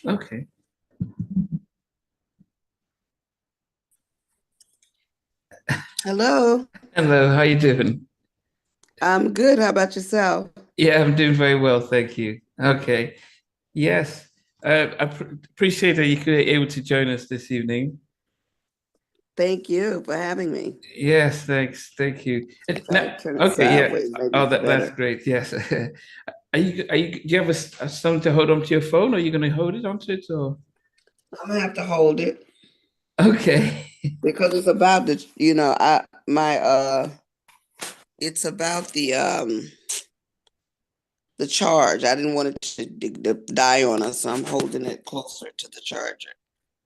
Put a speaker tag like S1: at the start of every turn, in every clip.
S1: Okay.
S2: Hello,
S1: Hello, how you doing?
S2: I'm good. How about yourself?
S1: Yeah, I'm doing very well, thank you. Okay. Yes. Appreciate that you could be able to join us this evening.
S2: Thank you for having me.
S1: Yes, thanks. Thank you.
S2: Try to turn it
S1: Okay, yeah.
S2: sideways. Maybe
S1: Oh,
S2: it's
S1: that's
S2: better.
S1: great. Yes. Do you have something to hold onto your phone, or are you going to hold it onto it, or?
S2: I'm gonna have to hold it
S1: Okay.
S2: because it's about it's about the charge. I didn't want it to die on us, so I'm holding it closer to the charger.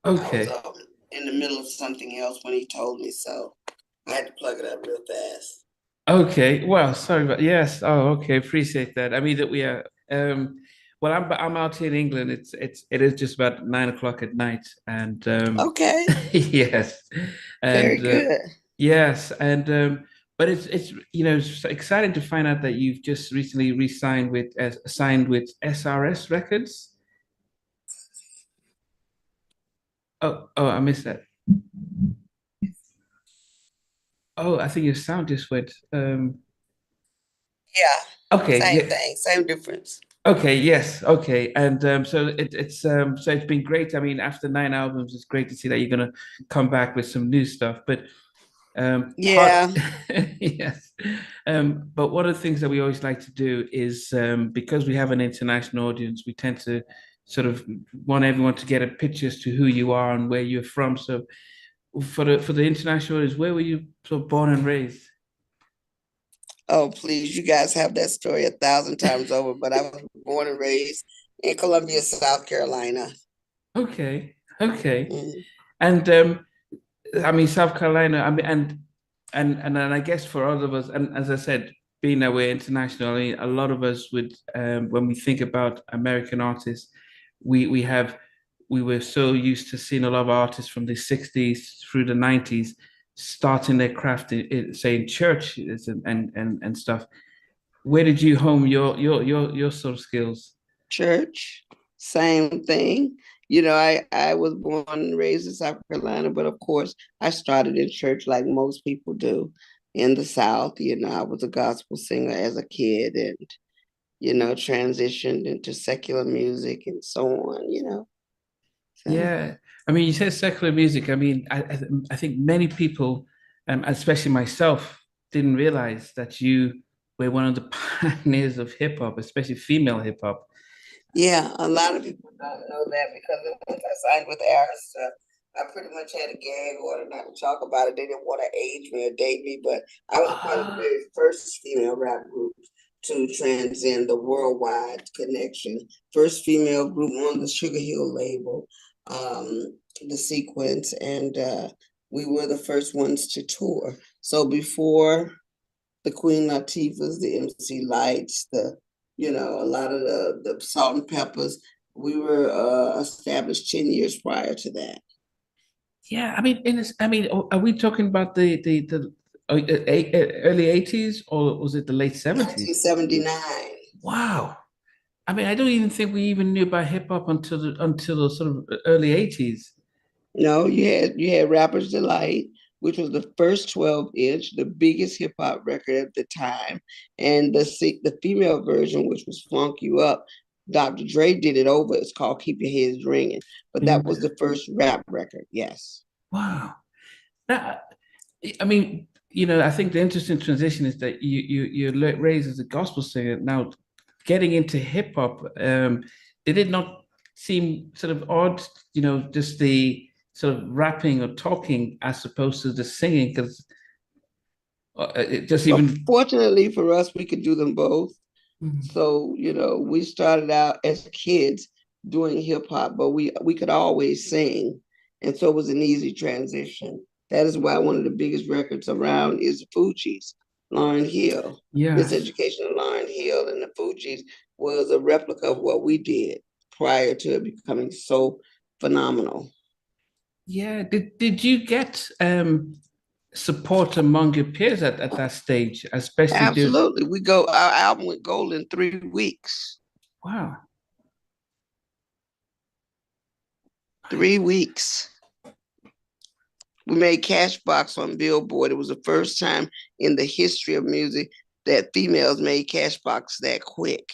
S2: I was
S1: Okay.
S2: in the middle of something else when he told me, so I had to plug it up real fast.
S1: Okay. Well, sorry, but yes. Oh, okay. Appreciate that. I mean that we are. Well, I'm out here in England. It is just about 9 o'clock at night, and
S2: Okay,
S1: yes,
S2: very
S1: and
S2: good.
S1: yes, and but it's it's exciting to find out that you've just recently re-signed with signed with SRS Records. Oh, I missed that. Oh, I think your sound just went.
S2: Yeah,
S1: Okay,
S2: same
S1: yeah.
S2: thing, same difference.
S1: Okay, yes, okay, and so it's been great. I mean, after 9 albums, it's great to see that you're gonna come back with some new stuff. But part
S2: Yeah.
S1: yes, but one of the things that we always like to do is because we have an international audience, we tend to sort of want everyone to get a picture as to who you are and where you're from. So for the international audience, where were you sort of born and raised?
S2: Oh, please, you guys have that story 1,000 times over, but I was born and raised in Columbia, South Carolina.
S1: Okay, okay,
S2: Mm.
S1: and I mean, South Carolina. I mean, and then I guess for all of us, and as I said, being that we're international, I mean, a lot of us would, when we think about American artists, we have we were so used to seeing a lot of artists from the '60s through the '90s starting their craft say in churches and stuff. Where did you home your sort of skills?
S2: Church, same thing. I was born and raised in South Carolina, but of course, I started in church like most people do in the South. I was a gospel singer as a kid and, transitioned into secular music and so on. So,
S1: Yeah, I mean, you said secular music. I mean, I think many people, especially myself, didn't realize that you were one of the pioneers of hip hop, especially female hip hop.
S2: yeah, a lot of people don't know that because once I signed with Arista, I pretty much had a gag order not to talk about it. They didn't want to age me or date me, but I was part of the
S1: Ah,
S2: very first female rap group to transcend the worldwide connection. First female group on the Sugar Hill label, the sequence, and we were the first ones to tour. So before the Queen Latifahs, the MC Lights, a lot of the Salt and Peppers. We were established 10 years prior to that.
S1: yeah. I mean, I mean, are we talking about early '80s or was it the late '70s?
S2: 1979.
S1: Wow. I mean, I don't even think we even knew about hip hop until the sort of early '80s.
S2: No, you had Rapper's Delight, which was the first 12-inch, the biggest hip hop record at the time, and the female version, which was Funk You Up. Dr. Dre did it over. It's called Keep Your Heads Ringing, but that was the first rap record. Yes.
S1: Wow. That, I mean, I think the interesting transition is that you're raised as a gospel singer. Now, getting into hip hop, did it not seem sort of odd? Just the sort of rapping or talking as opposed to the singing, because it just
S2: Well,
S1: even.
S2: fortunately for us, we could do them both.
S1: Mhm.
S2: So, we started out as kids doing hip hop, but we could always sing. And so it was an easy transition. That is why one of the biggest records around is the Fugees, Lauryn Hill.
S1: Yes.
S2: Miseducation of Lauryn Hill and the Fugees was a replica of what we did prior to it becoming so phenomenal.
S1: Yeah. Did you get support among your peers at that stage, especially during?
S2: Absolutely. Our album went gold in 3 weeks.
S1: Wow.
S2: 3 weeks. We made Cashbox on Billboard. It was the first time in the history of music that females made Cashbox that quick.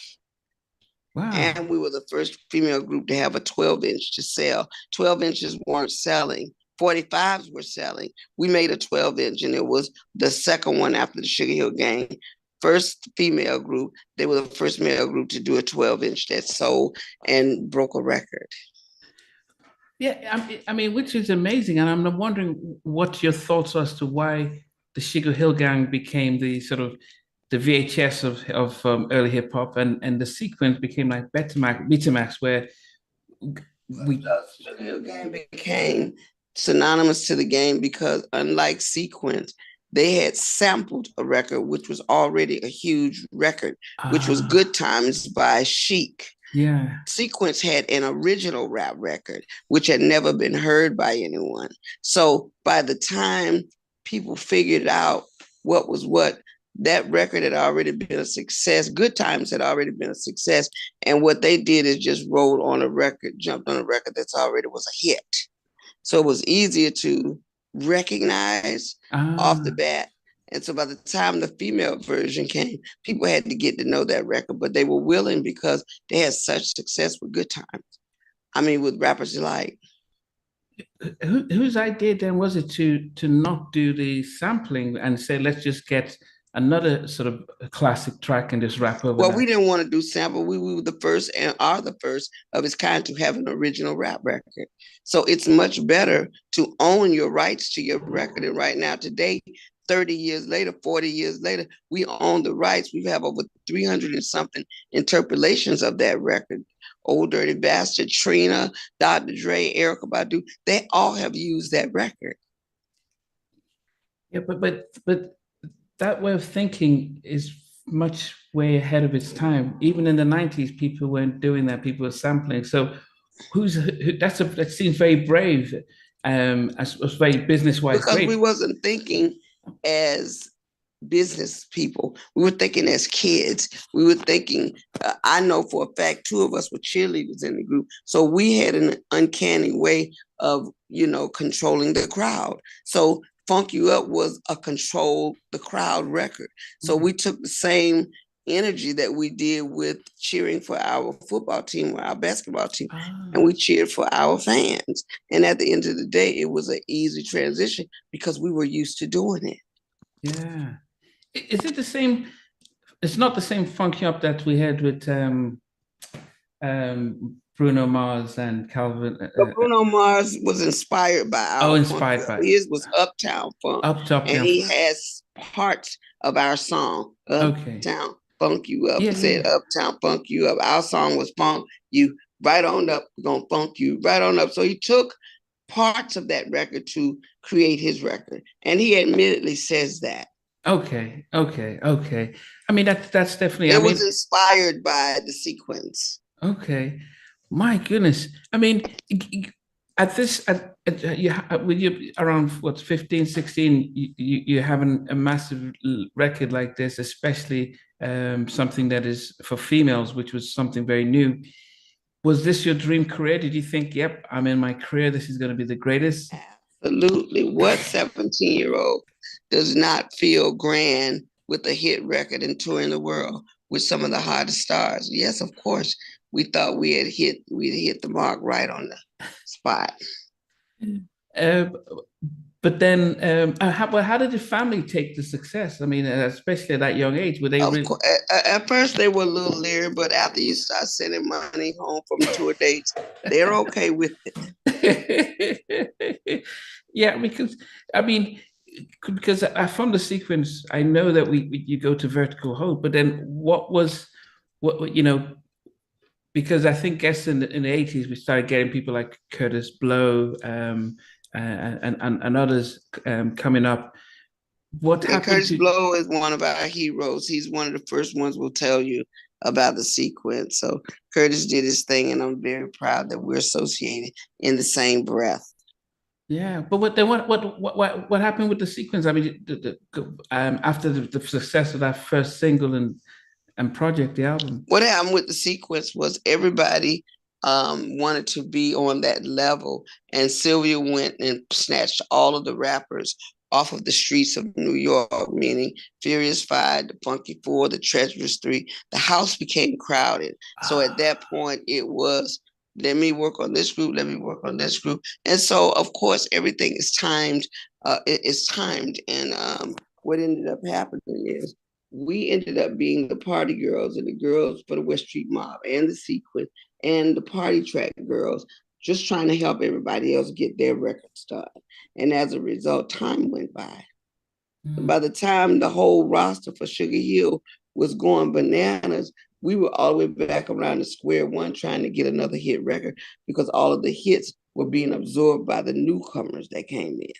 S1: Wow.
S2: And we were the first female group to have a 12-inch to sell. 12 inches weren't selling. 45s were selling. We made a 12-inch, and it was the second one after the Sugar Hill Gang. First female group. They were the first male group to do a 12-inch that sold and broke a record.
S1: Yeah, I mean, which is amazing. And I'm wondering what your thoughts are as to why the Sugar Hill Gang became the sort of the VHS of early hip hop, and the sequence became like Betamax, where we
S2: Sugar Hill Gang became synonymous to the game because unlike Sequence, they had sampled a record which was already a huge record, which was Good Times by Chic.
S1: Yeah.
S2: Sequence had an original rap record, which had never been heard by anyone. So by the time people figured out what was what, that record had already been a success. Good Times had already been a success. And what they did is just rolled on a record, jumped on a record that's already was a hit. So it was easier to recognize off the bat. And so by the time the female version came, people had to get to know that record, but they were willing because they had such success with Good Times. I mean, with rappers like.
S1: Whose idea then was it to not do the sampling and say, let's just get another sort of classic track and just rap over that?
S2: We didn't want to do sample. We were the first and are the first of its kind to have an original rap record. So it's much better to own your rights to your record. And right now, today, 30 years later, 40 years later, we own the rights. We have over 300 and something interpolations of that record. Old Dirty Bastard, Trina, Dr. Dre, Erykah Badu, they all have used that record.
S1: Yeah, but that way of thinking is much way ahead of its time. Even in the 90s, people weren't doing that. People were sampling. So that seems very brave, as very business-wise.
S2: Because
S1: great.
S2: We wasn't thinking as business people. We were thinking as kids. We were thinking, I know for a fact, 2 of us were cheerleaders in the group. So we had an uncanny way of, controlling the crowd. So Funk You Up was a control the crowd record. So we took the same energy that we did with cheering for our football team or our basketball team, and we cheered for our fans. And at the end of the day, it was an easy transition because we were used to doing it.
S1: Yeah. Is it the same? It's not the same Funk You Up that we had with Bruno Mars and Calvin.
S2: Bruno Mars was inspired by our
S1: inspired
S2: funk.
S1: by
S2: His was Uptown Funk. And he has parts of our song, Uptown Funk You Up. He said, Uptown Funk You Up. Our song was Funk You Right On Up. We're going to funk you right on up. So he took parts of that record to create his record. And he admittedly says that.
S1: Okay. I mean, that's definitely.
S2: It was inspired by the sequence.
S1: Okay. My goodness. I mean, when you're around 15, 16, you have a massive record like this, especially something that is for females, which was something very new. Was this your dream career? Did you think, yep, I'm in my career, this is going to be the greatest?
S2: Absolutely. What 17-year-old does not feel grand with a hit record and touring the world with some of the hottest stars? Yes, of course. We thought we'd hit the mark right on the spot.
S1: But then, how did the family take the success? I mean, especially at that young age, were they?
S2: At first, they were a little leery, but after you start sending money home from tour dates, they're okay with
S1: it. Yeah, because from the sequence, I know that you go to vertical hold, but then what because I think in the 80s we started getting people like Curtis Blow and others coming up. What happened?
S2: Curtis Blow is one of our heroes. He's one of the first ones we'll tell you about the sequence. So Curtis did his thing, and I'm very proud that we're associated in the same breath.
S1: Yeah, but what happened with the sequence? I mean, after the success of that first single and project, the album.
S2: What happened with the sequence was everybody wanted to be on that level. And Sylvia went and snatched all of the rappers off of the streets of New York, meaning Furious Five, the Funky Four, the Treacherous Three. The house became crowded. So at that point, it was, let me work on this group, let me work on this group. And so, of course, everything is timed. It's timed. And what ended up happening is we ended up being the party girls and the girls for the West Street Mob and the Sequence and the party track girls, just trying to help everybody else get their records done. And as a result, time went by. By the time the whole roster for Sugar Hill was going bananas, we were all the way back around to square one trying to get another hit record because all of the hits were being absorbed by the newcomers that came in.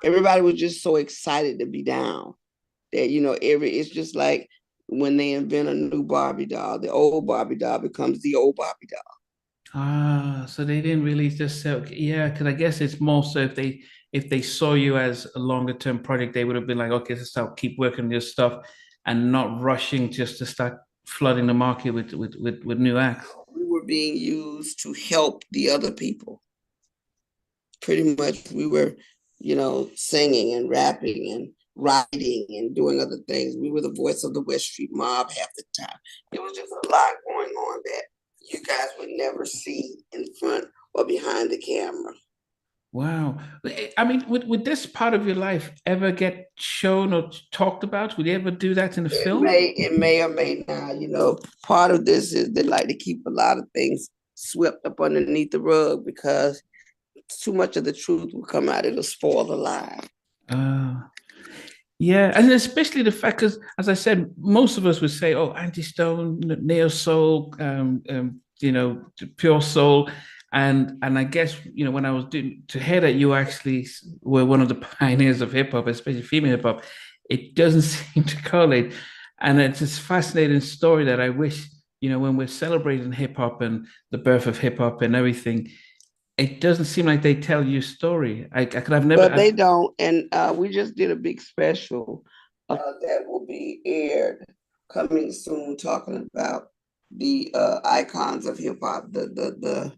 S2: Everybody was just so excited to be down that, it's just like when they invent a new Barbie doll, the old Barbie doll becomes the old Barbie doll.
S1: So they didn't really just say, okay, yeah, because I guess it's more so if they saw you as a longer term project, they would have been like, okay, so start keep working on your stuff and not rushing just to start flooding the market with new acts.
S2: We were being used to help the other people. Pretty much we were, singing and rapping and writing and doing other things. We were the voice of the West Street Mob half the time. It was just a lot going on that you guys would never see in front or behind the camera.
S1: Wow. I mean, would this part of your life ever get shown or talked about? Would you ever do that in a film?
S2: It may or may not. Part of this is they like to keep a lot of things swept up underneath the rug because too much of the truth will come out. It'll spoil the lie.
S1: Yeah, and especially the fact, because as I said, most of us would say, "Oh, Angie Stone, neo soul, pure soul," and I guess when I was doing to hear that you actually were one of the pioneers of hip hop, especially female hip hop, it doesn't seem to correlate, and it's this fascinating story that I wish when we're celebrating hip hop and the birth of hip hop and everything, it doesn't seem like they tell you a story. I could have never.
S2: But they don't, and we just did a big special that will be aired coming soon, talking about the icons of hip hop, the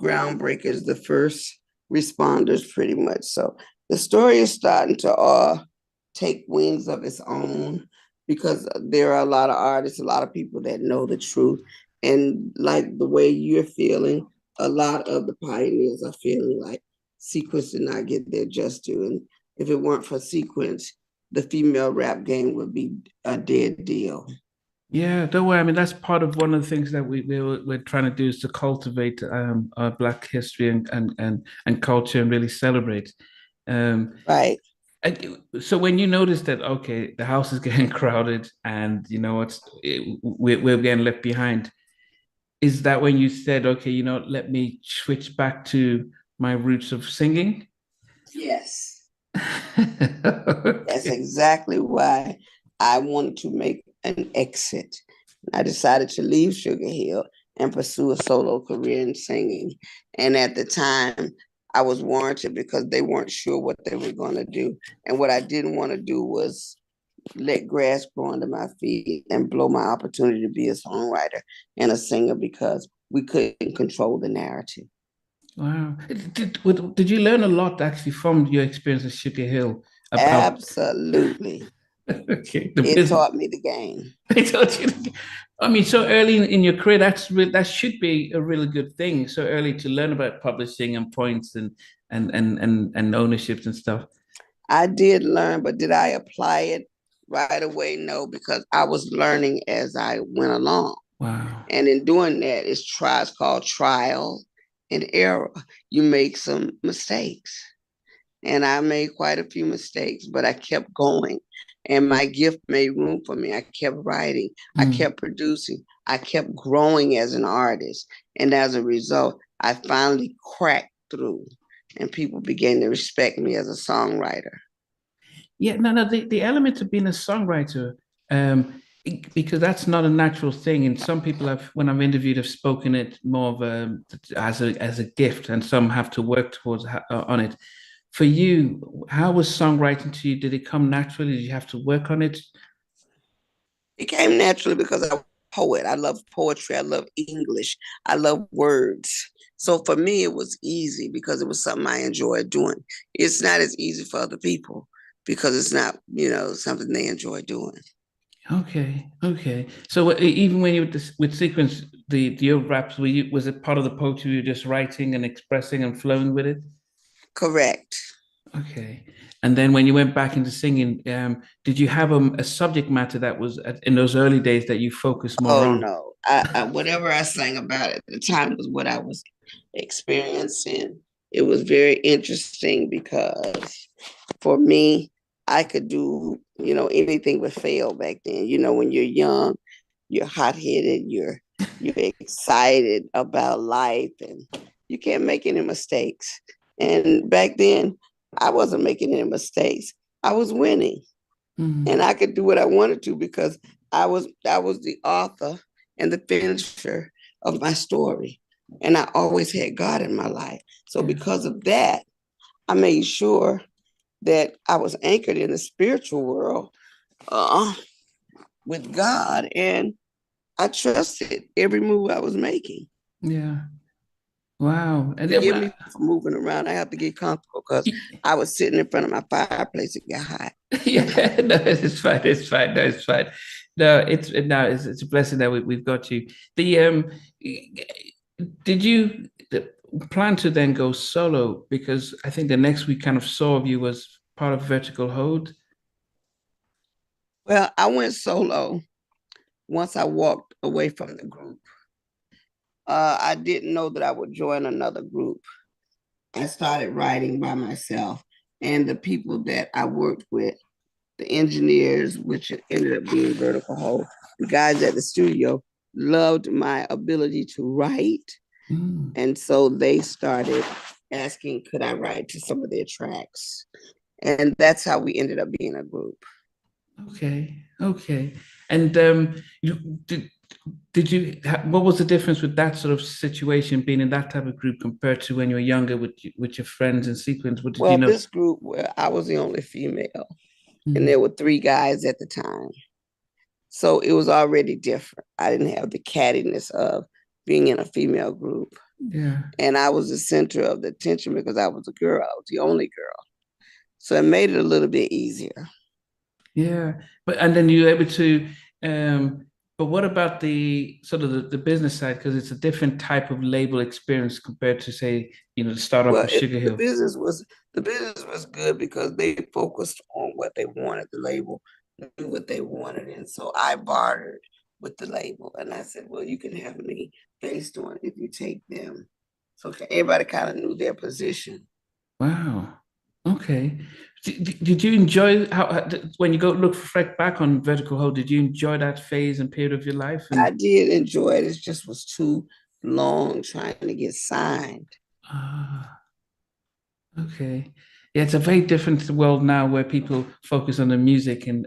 S2: groundbreakers, the first responders, pretty much. So the story is starting to take wings of its own because there are a lot of artists, a lot of people that know the truth, and like the way you're feeling, a lot of the pioneers are feeling like Sequence did not get their just due. And if it weren't for Sequence, the female rap game would be a dead deal.
S1: Yeah, don't worry. I mean, that's part of one of the things that we're trying to do is to cultivate our Black history and culture and really celebrate.
S2: Right.
S1: So when you notice that, okay, the house is getting crowded and we're getting left behind, is that when you said, okay, let me switch back to my roots of singing?
S2: Yes.
S1: Okay.
S2: That's exactly why I wanted to make an exit. I decided to leave Sugar Hill and pursue a solo career in singing. And at the time, I was warranted because they weren't sure what they were going to do. And what I didn't want to do was let grass grow under my feet and blow my opportunity to be a songwriter and a singer because we couldn't control the narrative.
S1: Wow. Did you learn a lot actually from your experience at Sugar Hill about
S2: Absolutely.
S1: okay,
S2: it taught me the game.
S1: It taught you. I mean, so early in your career, that should be a really good thing. So early to learn about publishing and points and ownerships and stuff.
S2: I did learn, but did I apply it right away? No, because I was learning as I went along.
S1: Wow.
S2: And in doing that, it's called trial and error. You make some mistakes. And I made quite a few mistakes, but I kept going. And my gift made room for me. I kept writing. I kept producing. I kept growing as an artist. And as a result, I finally cracked through and people began to respect me as a songwriter.
S1: Yeah, no, the element of being a songwriter, because that's not a natural thing. And some people have, when I've interviewed, have spoken it more of as a gift, and some have to work towards on it. For you, how was songwriting to you? Did it come naturally? Did you have to work on it?
S2: It came naturally because I poet. I love poetry. I love English. I love words. So for me, it was easy because it was something I enjoyed doing. It's not as easy for other people because it's not, something they enjoy doing.
S1: Okay, okay. So even when you with sequence the old raps, was it part of the poetry you were just writing and expressing and flowing with it?
S2: Correct.
S1: Okay. And then when you went back into singing, did you have a subject matter that was in those early days that you focused more
S2: Oh
S1: on?
S2: no. Whatever I sang about at the time was what I was experiencing. It was very interesting because for me, I could do, anything but fail back then. When you're young, you're hot-headed, you're excited about life and you can't make any mistakes. And back then, I wasn't making any mistakes. I was winning and
S1: Mm,
S2: I could do what I wanted to because I was the author and the finisher of my story. And I always had God in my life. So
S1: yeah.
S2: because of that, I made sure that I was anchored in the spiritual world uh, with God, and I trusted every move I was making.
S1: Yeah. Wow. And then
S2: Forgive me for moving around. I have to get comfortable because I was sitting in front of my fireplace. It got hot.
S1: yeah, no, it's fine. It's fine. No, it's fine. No, it's a blessing that we've got you. The did you plan to then go solo? Because I think the next we kind of saw of you was part of Vertical Hold.
S2: Well, I went solo once I walked away from the group. I didn't know that I would join another group. I started writing by myself, and the people that I worked with, the engineers, which ended up being Vertical Hold, the guys at the studio loved my ability to write.
S1: Mm,
S2: And so they started asking, could I write to some of their tracks? And that's how we ended up being a group.
S1: okay, okay. And you did you what was the difference with that sort of situation being in that type of group compared to when you were younger with your friends in sequence? What did you
S2: Well,
S1: know?
S2: this group where I was the only female, and there
S1: Mm,
S2: were three guys at the time. So it was already different. I didn't have the cattiness of being in a female group.
S1: yeah.
S2: And I was the center of the attention because I was a girl. I was the only girl. So it made it a little bit easier.
S1: Yeah, but and then you're able to, but what about the sort of the business side? Because it's a different type of label experience compared to say, the startup
S2: Well,
S1: with Sugar
S2: the
S1: Hill.
S2: business was good because they focused on what they wanted. The label knew what they wanted, and so I bartered with the label, and I said, "Well, you can have me based on if you take them." So everybody kind of knew their position.
S1: Wow. Okay. Did you enjoy when you go look back on Vertical Hold, did you enjoy that phase and period of your life?
S2: I
S1: And
S2: did enjoy it. It just was too long trying to get signed.
S1: ah, okay. Yeah, it's a very different world now where people focus on the music and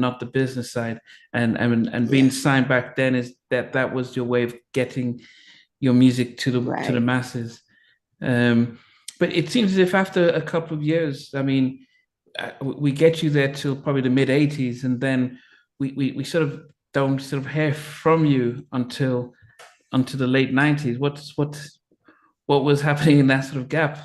S1: not the business side. And being
S2: Yeah,
S1: signed back then is that was your way of getting your music to the
S2: right.
S1: masses. Um, but it seems as if after a couple of years, I mean, we get you there till probably the mid '80s, and then we sort of don't sort of hear from you until the late '90s. What was happening in that sort of gap?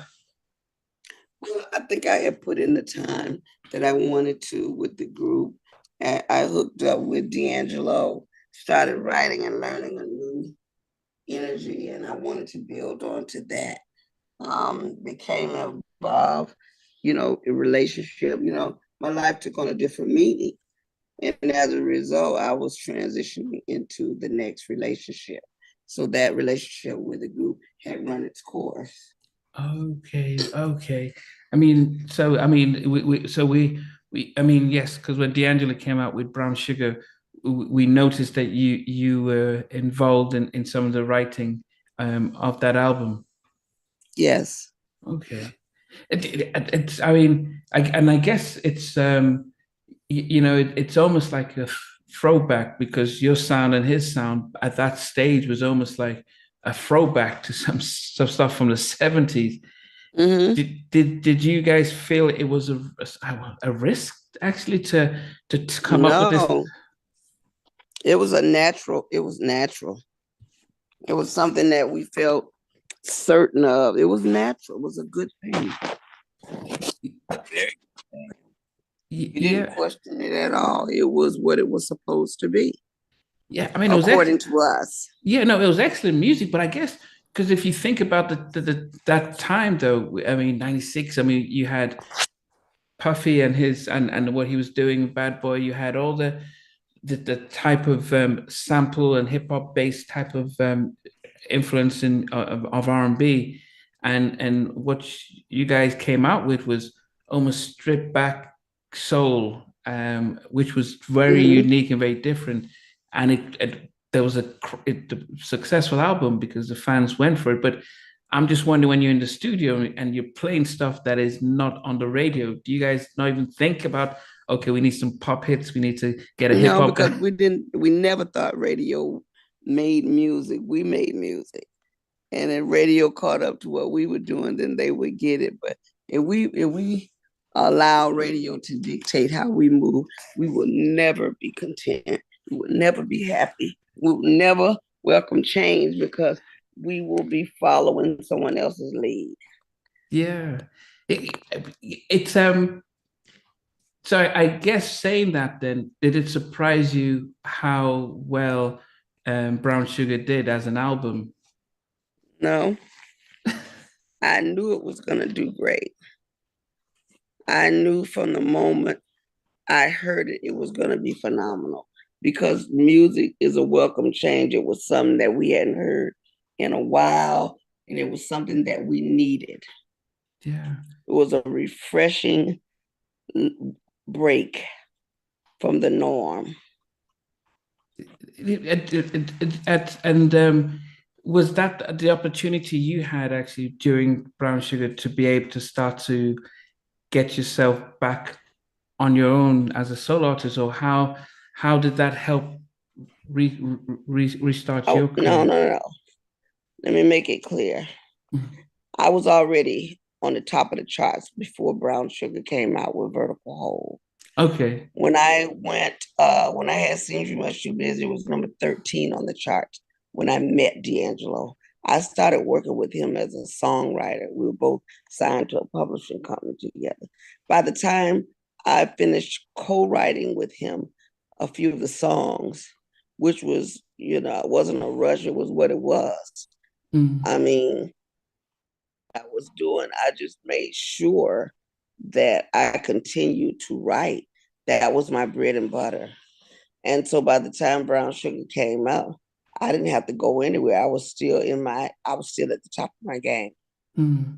S2: Well, I think I had put in the time that I wanted to with the group. I hooked up with D'Angelo, started writing and learning a new energy, and I wanted to build on to that. Became involved, in relationship. My life took on a different meaning. And as a result, I was transitioning into the next relationship. So that relationship with the group had run its course.
S1: Okay, okay. I mean, I mean, yes, because when D'Angelo came out with Brown Sugar, we noticed that you were involved in some of the writing of that album.
S2: Yes.
S1: Okay. It's I mean, I guess it's it's almost like a throwback because your sound and his sound at that stage was almost like a throwback to some stuff from the 70s.
S2: Hmm.
S1: Did you guys feel it was a risk actually to come up with this?
S2: No, It was it was natural. It was something that we felt certain of. It was natural. It was a good thing. You didn't
S1: Yeah,
S2: question it at all. It was what it was supposed to be,
S1: yeah. I mean, it was
S2: according to us.
S1: yeah, no, it was excellent music, but I guess because if you think about that time though, I mean, 96, I mean, you had Puffy and his and what he was doing with Bad Boy, you had all the type of sample and hip hop based type of influence of R&B, and what you guys came out with was almost stripped back soul, which was very
S2: Mm-hmm.
S1: unique and very different, and it there was a successful album because the fans went for it. But I'm just wondering, when you're in the studio and you're playing stuff that is not on the radio, do you guys not even think about, okay, we need some pop hits, we need to get a hip
S2: No,
S1: hop
S2: because
S1: guy?
S2: we never thought radio made music. We made music. And then radio caught up to what we were doing, then they would get it. But if we allow radio to dictate how we move, we will never be content. We will never be happy. We will never welcome change because we will be following someone else's lead.
S1: Yeah. It, it's so I guess saying that, then did it surprise you how well Brown Sugar did as an album?
S2: No, I knew it was going to do great. I knew from the moment I heard it, it was going to be phenomenal because music is a welcome change. It was something that we hadn't heard in a while, and it was something that we needed.
S1: Yeah.
S2: It was a refreshing break from the norm.
S1: And was that the opportunity you had actually during Brown Sugar to be able to start to get yourself back on your own as a solo artist, or how did that help restart your
S2: Oh, no,
S1: career?
S2: no, no. Let me make it clear. I was already on the top of the charts before Brown Sugar came out with Vertical Hold.
S1: Okay.
S2: When I had Seems You Much Too Busy, it was number 13 on the charts when I met D'Angelo. I started working with him as a songwriter. We were both signed to a publishing company together. By the time I finished co-writing with him a few of the songs, which was, it wasn't a rush, it was what it was.
S1: Mm.
S2: I mean, I was doing, I just made sure that I continued to write. That was my bread and butter. And so by the time Brown Sugar came out, I didn't have to go anywhere. I was still at the top of my game.
S1: Mm.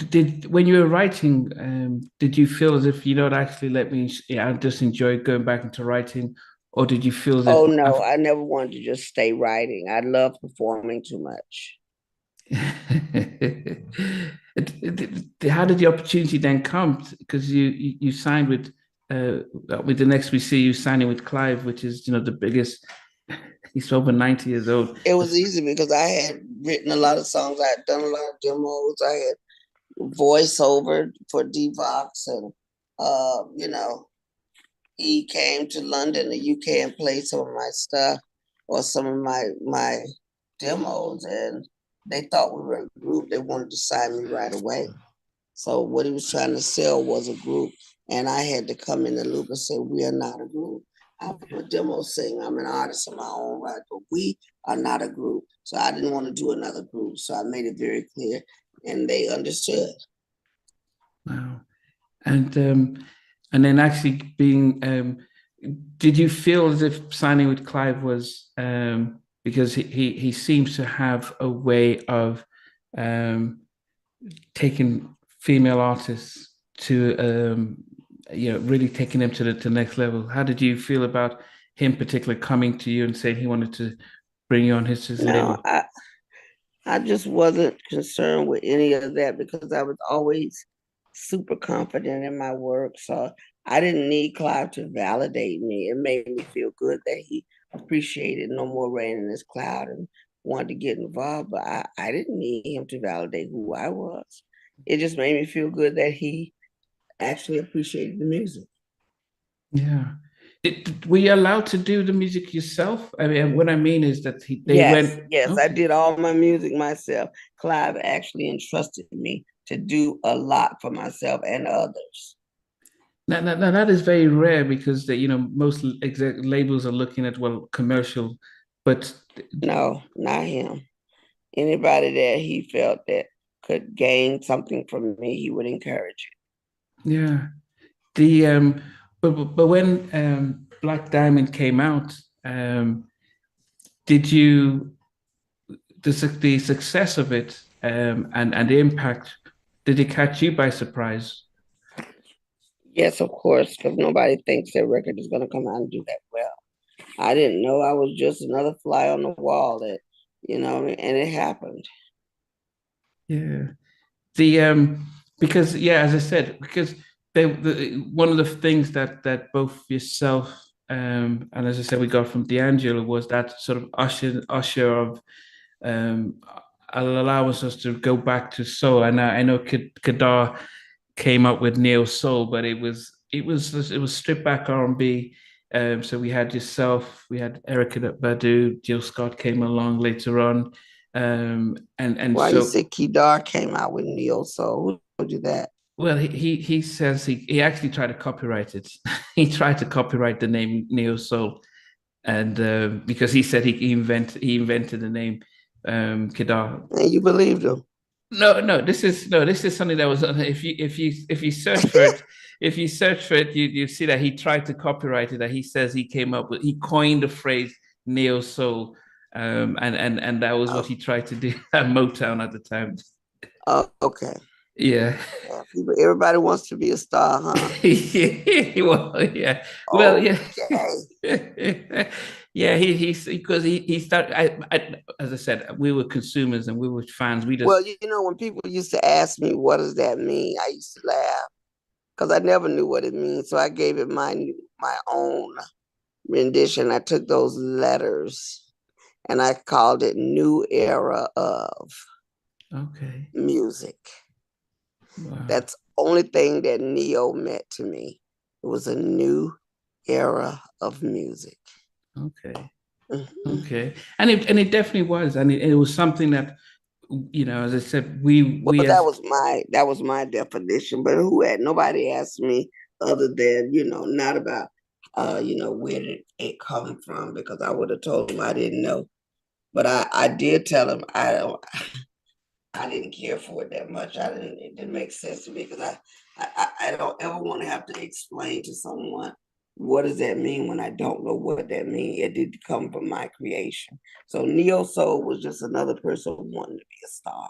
S1: Did when you were writing, did you feel as if, actually let me, yeah, I just enjoy going back into writing, or did you feel as if
S2: Oh no, I never wanted to just stay writing. I love performing too much.
S1: how did the opportunity then come? Because you signed with the next we see you signing with Clive, which is the biggest. He's over 90 years old.
S2: It was easy because I had written a lot of songs. I had done a lot of demos. I had voiceover for Divox, and he came to London, the UK, and played some of my stuff or some of my demos, and they thought we were a group. They wanted to sign me right away. So what he was trying to sell was a group, and I had to come in the loop and say we are not a group. I'm a demo singer. I'm an artist in my own right, but we are not a group. So I didn't want to do another group. So I made it very clear, and they understood.
S1: Wow. And then actually being, did you feel as if signing with Clive was, because he seems to have a way of um, taking female artists to, really taking them to the next level. How did you feel about him particularly coming to you and saying he wanted to bring you on his
S2: No,
S1: label?
S2: I just wasn't concerned with any of that because I was always super confident in my work. So I didn't need Clive to validate me. It made me feel good that he appreciated No More Rain in This Cloud and wanted to get involved. But I didn't need him to validate who I was. It just made me feel good that he actually appreciated the music.
S1: Yeah. Were you allowed to do the music yourself? I mean, what I mean is that they
S2: Yes,
S1: went,
S2: yes, I
S1: okay.
S2: did all my music myself. Clive actually entrusted me to do a lot for myself and others.
S1: Now that is very rare because most labels are looking at, well, commercial, but
S2: No, not him. Anybody that he felt that could gain something from me, he would encourage
S1: yeah, the but when Black Diamond came out, did you the success of it and the impact, did it catch you by surprise?
S2: it. Yes, of course, because nobody thinks their record is going to come out and do that well. I didn't know I was just another fly on the wall that, and it happened.
S1: Yeah. The because yeah, as I said, because one of the things that both yourself and as I said we got from D'Angelo was that sort of usher of um allows us to go back to soul. And I know Kadar came up with neo soul, but it was stripped back R&B. So we had yourself, we had Erica Badu, Jill Scott came along later on, and
S2: Why you
S1: so
S2: say Kedar came out with Neo Soul? Who told you that?
S1: well, he says he actually tried to copyright it. He tried to copyright the name Neo Soul, and because he said he invented the name Kedar.
S2: And you believed him.
S1: No, this is something that was if you search for it, you see that he tried to copyright it. That he says he coined the phrase neo soul, and that was what
S2: Oh,
S1: he tried to do at Motown at the time.
S2: oh, okay.
S1: Yeah.
S2: Yeah, everybody wants to be a star, huh?
S1: Well, yeah. Well, yeah.
S2: Okay.
S1: Yeah, he's because he started. As I said, we were consumers and we were fans. We just
S2: Well, when people used to ask me, what does that mean? I used to laugh because I never knew what it means. So I gave it my own rendition. I took those letters and I called it New Era of
S1: okay.
S2: Music.
S1: Wow.
S2: That's the only thing that Neo meant to me. It was a new era of music.
S1: Okay.
S2: Mhm.
S1: Okay. And it definitely was, and it was something that as I said, we
S2: Well, that
S1: as
S2: was my definition. But who had nobody asked me other than not about where did it come from, because I would have told them I didn't know. But I did tell them I didn't care for it that much. It didn't make sense to me because I don't ever want to have to explain to someone what does that mean when I don't know what that means. It did come from my creation. So Neo Soul was just another person wanting to be a star.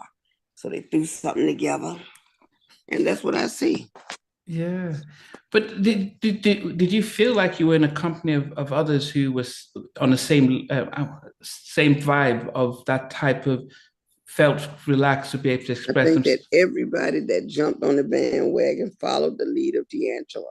S2: So they threw something together, and that's what I see.
S1: yeah. But did you feel like you were in a company of others who was on the same vibe of that type of felt relaxed to be able to
S2: I
S1: express
S2: think
S1: them?
S2: that everybody that jumped on the bandwagon followed the lead of D'Angelo,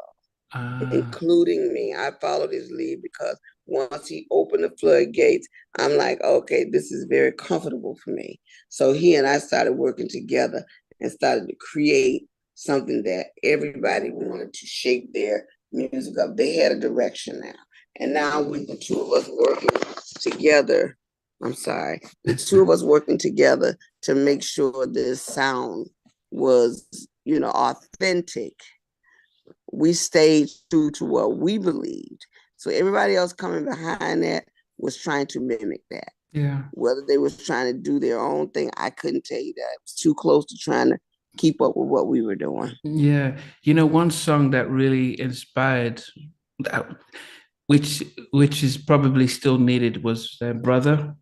S1: Ah,
S2: including me. I followed his lead because once he opened the floodgates, I'm like, okay, this is very comfortable for me. So he and I started working together and started to create something that everybody wanted to shape their music up. They had a direction now. And now with the two of us working together, I'm sorry, the two of us working together to make sure this sound was, authentic, we stayed true to what we believed. So everybody else coming behind that was trying to mimic that.
S1: yeah.
S2: Whether they was trying to do their own thing, I couldn't tell you that. It was too close to trying to keep up with what we were doing.
S1: Yeah. One song that really inspired that, which is probably still needed, was Brother.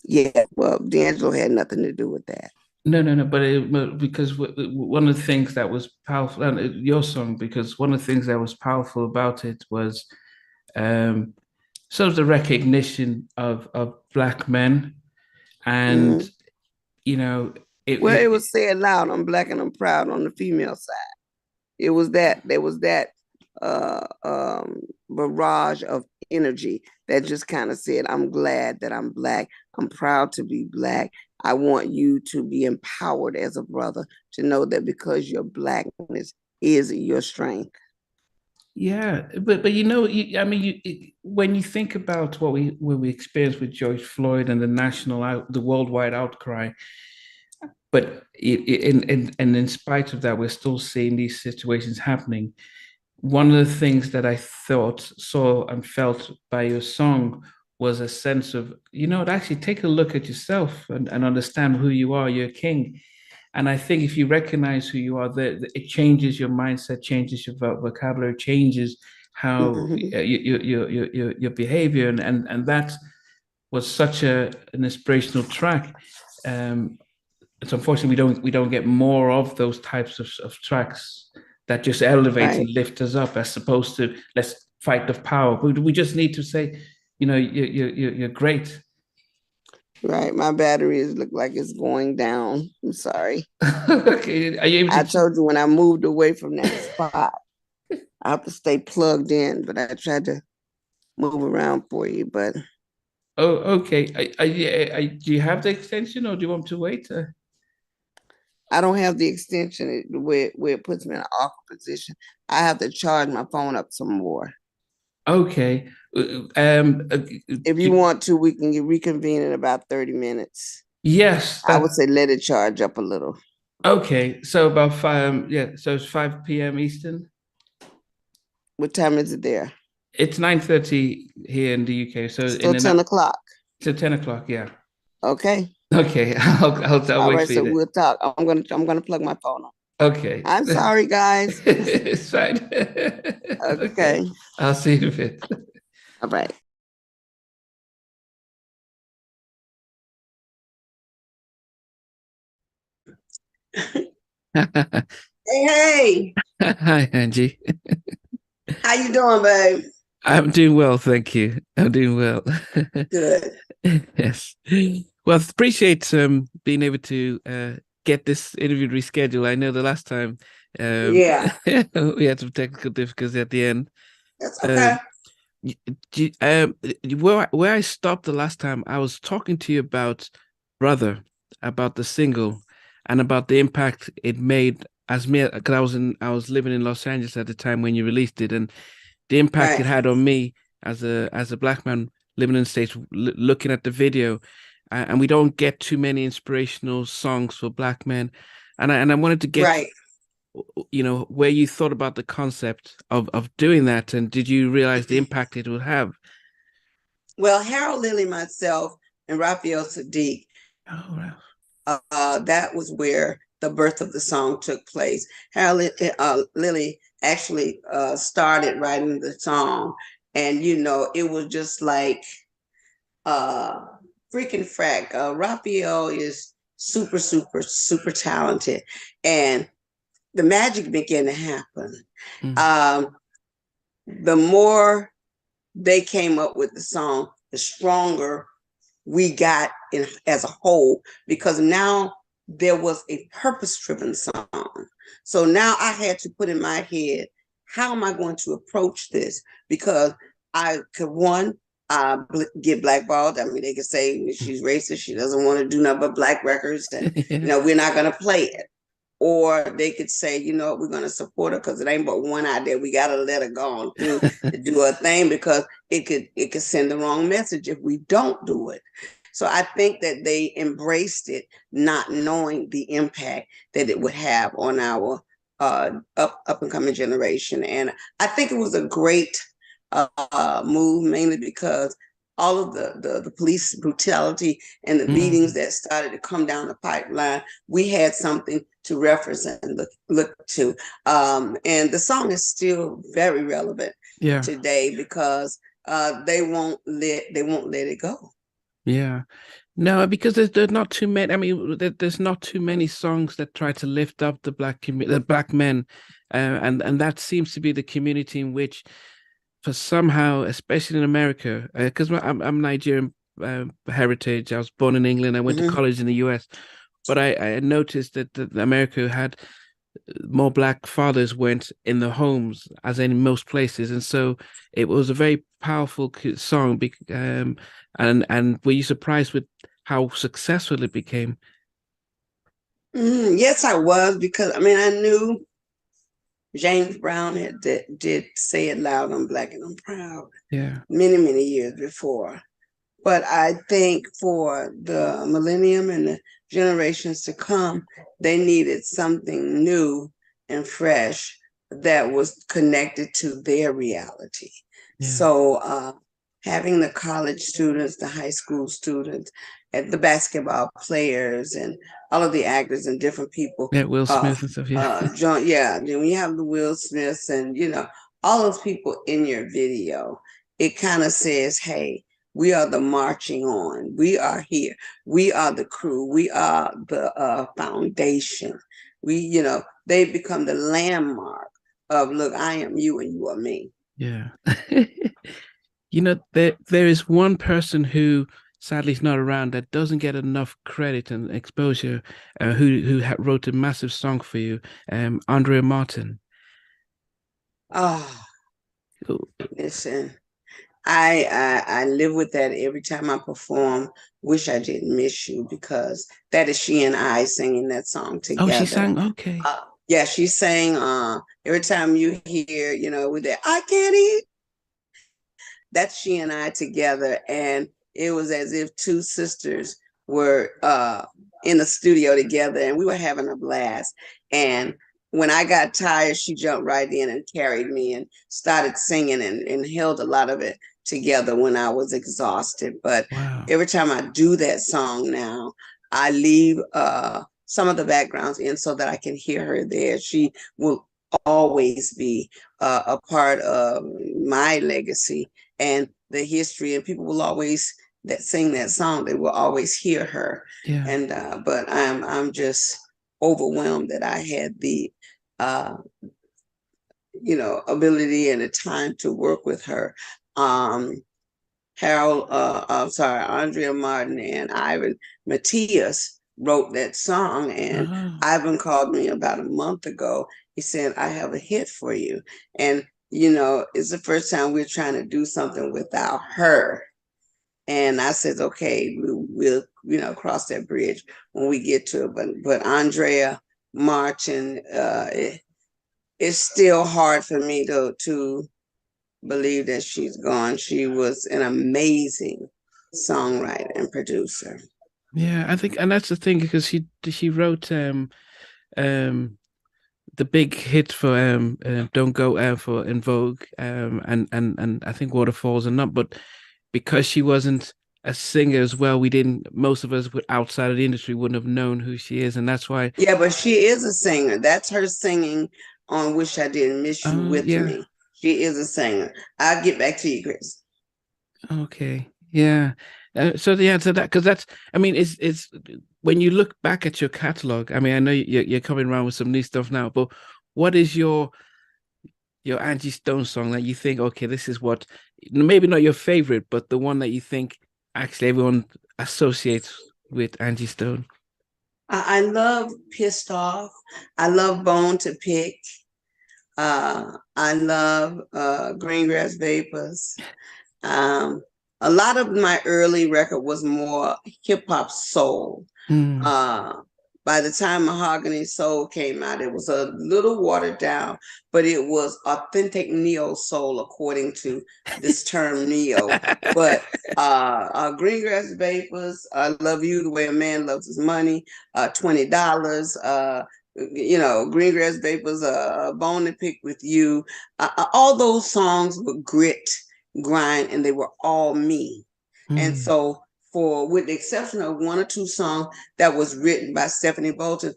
S2: Yeah, well, D'Angelo had nothing to do with that.
S1: No, no, no, but because one of the things that was powerful, and your song, because one of the things that was powerful about it was um, sort of the recognition of black men, and
S2: Mhm.
S1: you know, it,
S2: Well, it
S1: it
S2: was said loud, I'm black and I'm proud on the female side. It was that there was that barrage of energy that just kind of said, I'm glad that I'm black. I'm proud to be black. I want you to be empowered as a brother to know that because your blackness is your strength.
S1: Yeah, but I mean, when you think about what we experienced with George Floyd and the the worldwide outcry, but in spite of that, we're still seeing these situations happening. One of the things that I thought, saw, and felt by your song was a sense of, actually take a look at yourself and understand who you are. You're a king. And I think if you recognize who you are, it changes your mindset, changes your vocabulary, changes how
S2: Mhm.
S1: your behavior, and that was such an inspirational track. So unfortunately, we don't get more of those types of tracks that just elevate
S2: Right,
S1: and lift us up, as opposed to let's fight the power. We just need to say, you're great.
S2: right. My batteries look like it's going down. I'm sorry.
S1: Okay, are you able
S2: I
S1: to?
S2: told you when I moved away from that spot, I have to stay plugged in, but I tried to move around for you. But
S1: Oh, okay. Do you have the extension, or do you want to wait?
S2: I don't have the extension where it puts me in an awkward position. I have to charge my phone up some more.
S1: Okay.
S2: If you want to, we can reconvene in about 30 minutes.
S1: Yes,
S2: I would say let it charge up a little.
S1: okay. So about five, yeah. So it's 5 p.m. Eastern.
S2: What time is it there?
S1: It's 9:30 here in the UK. So
S2: Still 10 o'clock.
S1: so 10 o'clock. Yeah.
S2: Okay.
S1: Okay. I'll
S2: All
S1: wait
S2: right,
S1: for you
S2: so
S1: there.
S2: we'll talk. I'm gonna plug my phone on.
S1: Okay.
S2: I'm sorry, guys.
S1: It's fine. Okay.
S2: Okay.
S1: I'll see you in a bit.
S2: All right. Hey, hey.
S1: Hi, Angie.
S2: How you doing, babe?
S1: I'm doing well, thank you. I'm doing well.
S2: Good.
S1: Yes. Well, appreciate being able to get this interview rescheduled. I know the last time
S2: Yeah,
S1: we had some technical difficulties at the end.
S2: that's okay.
S1: Um, y- where I stopped the last time, I was talking to you about Brother, about the single, and about the impact it made as me, because I was living in Los Angeles at the time when you released it, and the impact it
S2: Right,
S1: had on me as a black man living in the States, looking at the video, and we don't get too many inspirational songs for black men, and I wanted to get
S2: right.
S1: where you thought about the concept of doing that, and did you realize the impact it would have?
S2: Well, Harold Lilly, myself, and Raphael Sadiq,
S1: Oh, wow.
S2: that was where the birth of the song took place. Harold Lilly actually started writing the song, and it was just like uh, freaking frack. Raphael is super, super, super talented, and the magic began to happen.
S1: Mm.
S2: Um, the more they came up with the song, the stronger we got in as a whole, because now there was a purpose-driven song. So now I had to put in my head, how am I going to approach this? Because I could get blackballed. I mean, they could say she's racist, she doesn't want to do nothing but black records, and
S1: Yeah.
S2: we're not going to play it. Or they could say, we're going to support her because it ain't but one out there. We got to let her go on through to do her thing, because it could send the wrong message if we don't do it. So I think that they embraced it, not knowing the impact that it would have on our up and coming generation. And I think it was a great move, mainly because all of the police brutality and the beatings
S1: Mm.
S2: that started to come down the pipeline, we had something to reference and look to. And the song is still very relevant
S1: Yeah.
S2: today, because they won't let it go.
S1: Yeah. No, because there's not too many. I mean, there's not too many songs that try to lift up the the black men, and that seems to be the community in which, for somehow, especially in America, because I'm Nigerian heritage. I was born in England. I went to
S2: Mm-hmm.
S1: college in the US, but I noticed that America had more black fathers went in the homes as in most places, and so it was a very powerful song. And were you surprised with how successful it became?
S2: Yes, I was, because I mean, I knew James Brown did Say It Loud, I'm Black and I'm Proud
S1: Yeah.
S2: many years before. But I think for the millennium and the generations to come, they needed something new and fresh that was connected to their reality.
S1: Yeah.
S2: So having the college students, the high school students, and the basketball players, and all of the actors and different people.
S1: Yeah, Will Smith and stuff. Yeah.
S2: John, yeah. Then we have the Will Smiths and all those people in your video. It kind of says, "Hey, we are the marching on. We are here. We are the crew. We are the foundation. They become the landmark of look. I am you, and you are me."
S1: Yeah. There is one person who sadly is not around that doesn't get enough credit and exposure, who wrote a massive song for you, Andrea Martin.
S2: Oh, listen. I live with that every time I perform. Wish I didn't miss you, because that is she and I singing that song
S1: Oh, she
S2: together.
S1: sang. Okay.
S2: Yeah, she sang. Every time you hear, with that, I can't eat. That's she and I together, and it was as if two sisters were in the studio together, and we were having a blast. And when I got tired, she jumped right in and carried me and started singing and held a lot of it together when I was exhausted. But
S1: Wow.
S2: every time I do that song now, I leave some of the backgrounds in so that I can hear her there. She will always be a part of my legacy and the history, and people will always that sing that song. They will always hear her.
S1: Yeah.
S2: And but I'm just overwhelmed that I had the ability and the time to work with her. Andrea Martin and Ivan Matias wrote that song, and Ivan called me about a month ago. He said, "I have a hit for you." And it's the first time we're trying to do something without her. And I said, okay, we'll cross that bridge when we get to it. But Andrea Martin, it's still hard for me to believe that she's gone. She was an amazing songwriter and producer.
S1: Yeah, I think, and that's the thing, because she wrote the big hit for "Don't Go" for In Vogue, and I think Waterfalls and not, but because she wasn't a singer as well, most of us outside of the industry wouldn't have known who she is, and that's why.
S2: Yeah, but she is a singer. That's her singing on "Wish I Didn't Miss You" with
S1: Yeah.
S2: me. She is a singer. I'll get back to you, Chris.
S1: Okay. Yeah. So that, because that's, I mean, it's when you look back at your catalog. I mean, I know you're coming around with some new stuff now, but what is your Angie Stone song that you think, okay, this is what, maybe not your favorite, but the one that you think actually everyone associates with Angie Stone?
S2: I love "Pissed Off." I love "Bone to Pick." I love "Greengrass Vapors." Um, a lot of my early record was more hip hop soul. By the time Mahogany Soul came out, it was a little watered down, but it was authentic neo soul, according to this term neo. But Greengrass Vapors, "I Love You the Way a Man Loves His Money," $20, Greengrass Vapors, "Bone to Pick with You," all those songs were grit, grind, and they were all me. And so, with the exception of one or two songs that was written by Stephanie Bolton,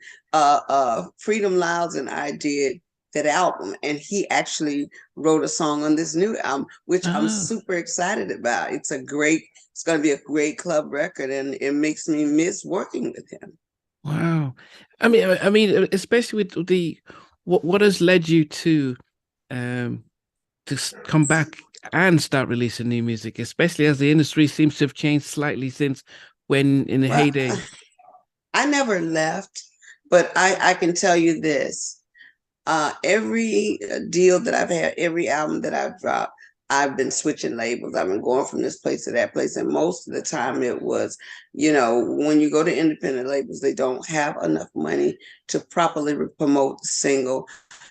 S2: Freedom Lyles and I did that album, and he actually wrote a song on this new album, which I'm super excited about. It's going to be a great club record, and it makes me miss working with him.
S1: Wow. I mean, especially with what has led you to come back and start releasing new music, especially as the industry seems to have changed slightly since when in the heyday.
S2: I never left, but I can tell you this. Every deal that I've had, every album that I've dropped, I've been switching labels. I've been going from this place to that place. And most of the time it was, when you go to independent labels, they don't have enough money to properly promote the single.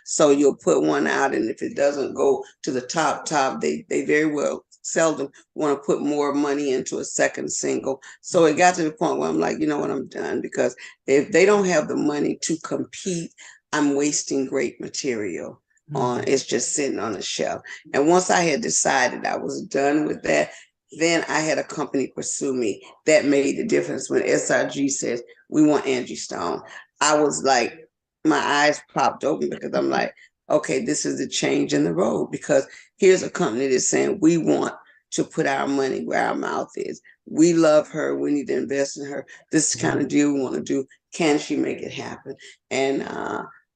S2: So you'll put one out, and if it doesn't go to the top, they very well seldom want to put more money into a second single. So it got to the point where I'm like, you know what, I'm done, because if they don't have the money to compete, I'm wasting great material on it's just sitting on the shelf. And once I had decided I was done with that, then I had a company pursue me. That made the difference. When SRG says, we want Angie Stone, I was like, my eyes popped open, because I'm like, okay, this is the change in the road, because here's a company that's saying we want to put our money where our mouth is. We love her. We need to invest in her. This is the kind of deal we want to do. Can she make it happen? And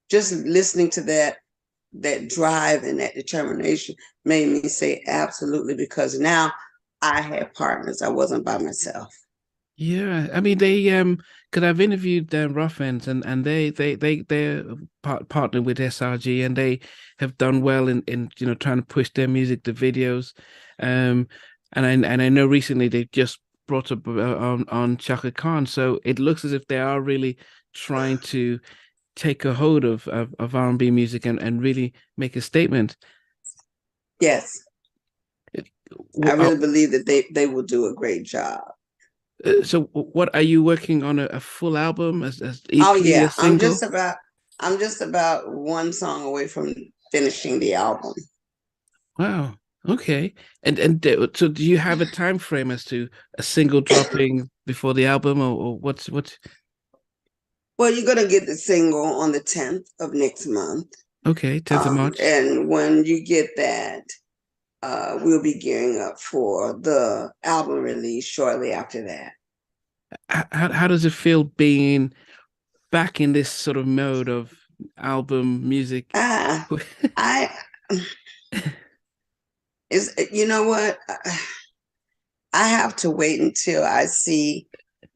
S2: just listening to that drive and that determination made me say absolutely, because now I had partners. I wasn't by myself.
S1: Yeah, I mean they because I've interviewed Rough Ends, and they're partnered with SRG, and they have done well in trying to push their music, the videos, and I know recently they just brought up on Chaka Khan, so it looks as if they are really trying to take a hold of R&B music and really make a statement.
S2: Yes, I really believe that they will do a great job.
S1: So what are you working on, a full album, as EP,
S2: oh yeah,
S1: a single?
S2: I'm just about one song away from finishing the album.
S1: Wow. Okay. And so do you have a time frame as to a single dropping before the album, or what's
S2: Well, you're gonna get the single on the 10th of next month.
S1: okay, 10th of March.
S2: And when you get that, we'll be gearing up for the album release shortly after that.
S1: How does it feel being back in this sort of mode of album music?
S2: I is you know what? I have to wait until I see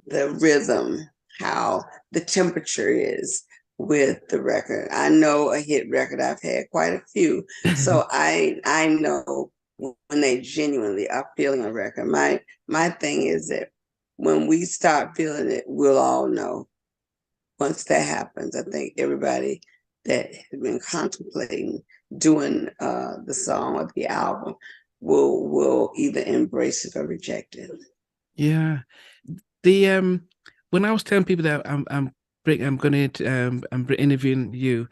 S2: the rhythm, how the temperature is with the record. I know a hit record, I've had quite a few. So I know when they genuinely are feeling a record. My thing is that when we start feeling it, we'll all know. Once that happens, I think everybody that has been contemplating doing the song or the album will either embrace it or reject it.
S1: Yeah. The when I was telling people that I'm going to I'm interviewing you,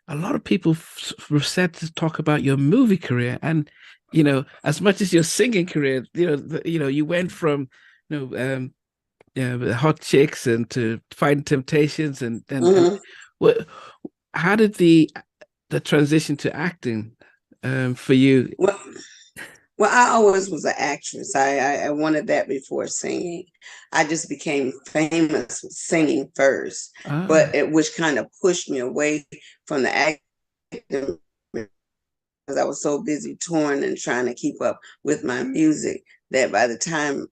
S1: a lot of people said to talk about your movie career, and as much as your singing career, you went from yeah, hot chicks and to fighting temptations, and what how did the transition to acting for you?
S2: Well, I always was an actress. I wanted that before singing. I just became famous with singing first, but which kind of pushed me away from the acting, because I was so busy touring and trying to keep up with my music that by the time,